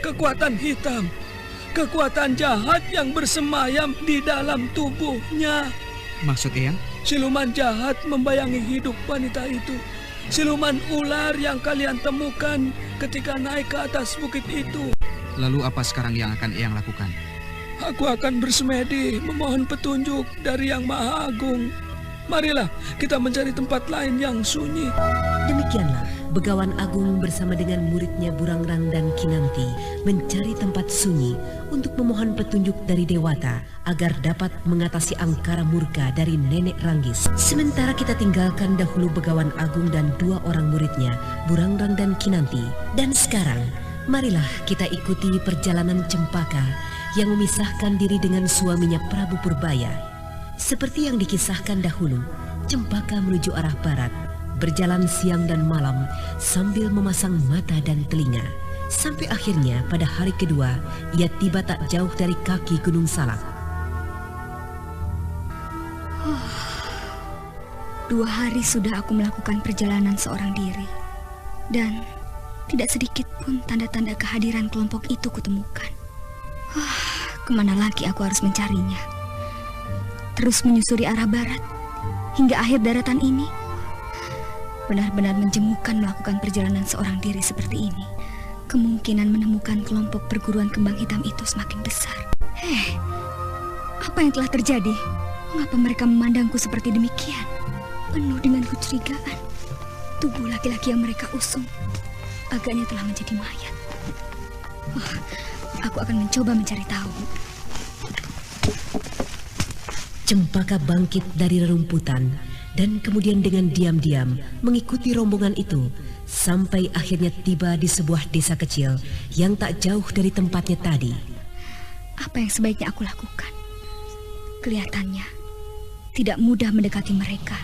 kekuatan hitam, kekuatan jahat yang bersemayam di dalam tubuhnya. Maksud Eyang? Siluman jahat membayangi hidup wanita itu. Siluman ular yang kalian temukan ketika naik ke atas bukit itu. Lalu apa sekarang yang akan Eyang lakukan? Aku akan bersemedi memohon petunjuk dari Yang Maha Agung. Marilah kita mencari tempat lain yang sunyi. Demikianlah Begawan Agung bersama dengan muridnya Burangrang dan Kinanti mencari tempat sunyi untuk memohon petunjuk dari Dewata agar dapat mengatasi angkara murka dari Nenek Ranggis. Sementara kita tinggalkan dahulu Begawan Agung dan dua orang muridnya, Burangrang dan Kinanti. Dan sekarang, marilah kita ikuti perjalanan Cempaka yang memisahkan diri dengan suaminya Prabu Purbaya. Seperti yang dikisahkan dahulu, Cempaka menuju arah barat, berjalan siang dan malam sambil memasang mata dan telinga. Sampai akhirnya pada hari kedua, ia tiba tak jauh dari kaki Gunung Salak. 2 hari sudah aku melakukan perjalanan seorang diri. Dan tidak sedikit pun tanda-tanda kehadiran kelompok itu kutemukan. Kemana lagi aku harus mencarinya? Terus menyusuri arah barat hingga akhir daratan ini. Benar-benar menjemukan melakukan perjalanan seorang diri seperti ini. Kemungkinan menemukan kelompok perguruan kembang hitam itu semakin besar. Apa yang telah terjadi? Mengapa mereka memandangku seperti demikian? Penuh dengan kecurigaan. Tubuh laki-laki yang mereka usung agaknya telah menjadi mayat. Aku akan mencoba mencari tahu. Cempaka bangkit dari rerumputan dan kemudian dengan diam-diam mengikuti rombongan itu sampai akhirnya tiba di sebuah desa kecil yang tak jauh dari tempatnya tadi. Apa yang sebaiknya aku lakukan? Kelihatannya tidak mudah mendekati mereka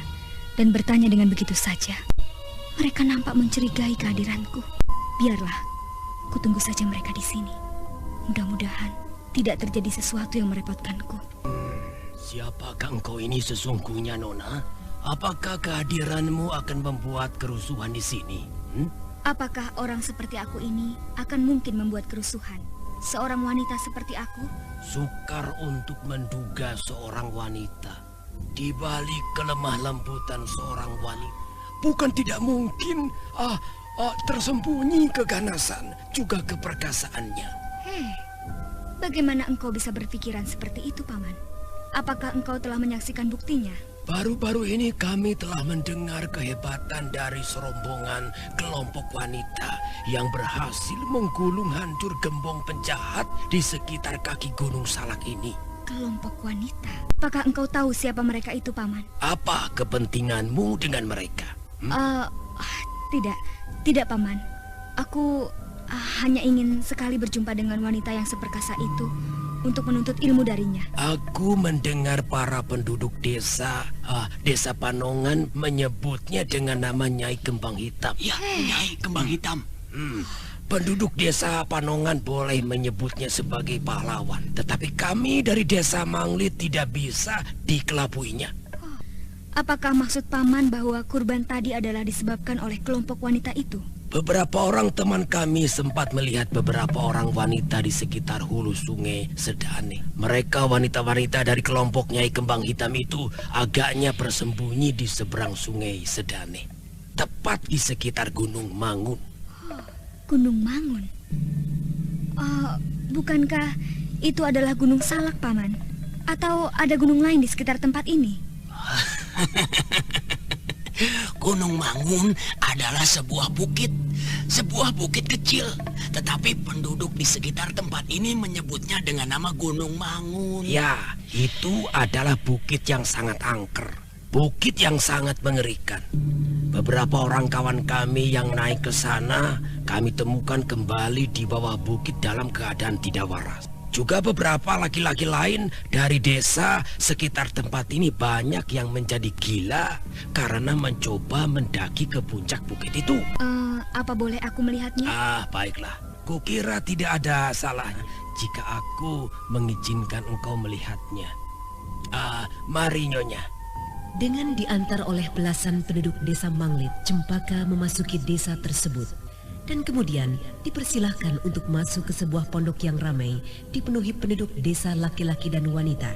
dan bertanya dengan begitu saja. Mereka nampak mencurigai kehadiranku. Biarlah, kutunggu saja mereka di sini. Mudah-mudahan tidak terjadi sesuatu yang merepotkanku. Siapakah engkau ini sesungguhnya, Nona? Apakah kehadiranmu akan membuat kerusuhan di sini? Apakah orang seperti aku ini akan mungkin membuat kerusuhan? Seorang wanita seperti aku? Sukar untuk menduga seorang wanita di balik kelemah lembutan seorang wanita. Bukan tidak mungkin tersembunyi keganasan juga keperkasaannya. Bagaimana engkau bisa berpikiran seperti itu, Paman? Apakah engkau telah menyaksikan buktinya? Baru-baru ini kami telah mendengar kehebatan dari serombongan kelompok wanita yang berhasil menggulung hancur gembong penjahat di sekitar kaki Gunung Salak ini. Kelompok wanita? Apakah engkau tahu siapa mereka itu, Paman? Apa kepentinganmu dengan mereka? Tidak, Paman. Aku hanya ingin sekali berjumpa dengan wanita yang seperkasa itu untuk menuntut ilmu darinya. Aku mendengar para penduduk desa Panongan menyebutnya dengan nama Nyai Kembang Hitam. Ya, Nyai Kembang Hitam. Penduduk desa Panongan boleh menyebutnya sebagai pahlawan, tetapi kami dari desa Manglit tidak bisa dikelabuinya. Apakah maksud Paman bahwa kurban tadi adalah disebabkan oleh kelompok wanita itu? Beberapa orang teman kami sempat melihat beberapa orang wanita di sekitar hulu sungai Sedane. Mereka wanita-wanita dari kelompok Nyai Kembang Hitam itu agaknya bersembunyi di seberang sungai Sedane, tepat di sekitar Gunung Mangun. Gunung Mangun? Bukankah itu adalah Gunung Salak, Paman? Atau ada gunung lain di sekitar tempat ini? Gunung Mangun adalah sebuah bukit kecil. Tetapi penduduk di sekitar tempat ini menyebutnya dengan nama Gunung Mangun. Ya, itu adalah bukit yang sangat angker. Bukit yang sangat mengerikan. Beberapa orang kawan kami yang naik ke sana, kami temukan kembali di bawah bukit dalam keadaan tidak waras. Juga beberapa laki-laki lain dari desa sekitar tempat ini banyak yang menjadi gila karena mencoba mendaki ke puncak bukit itu. Apa boleh aku melihatnya? Baiklah. Kukira tidak ada salahnya jika aku mengizinkan engkau melihatnya. Mari, Nyonya. Dengan diantar oleh belasan penduduk desa Manglit, Cempaka memasuki desa tersebut. Dan kemudian dipersilahkan untuk masuk ke sebuah pondok yang ramai, dipenuhi penduduk desa laki-laki dan wanita.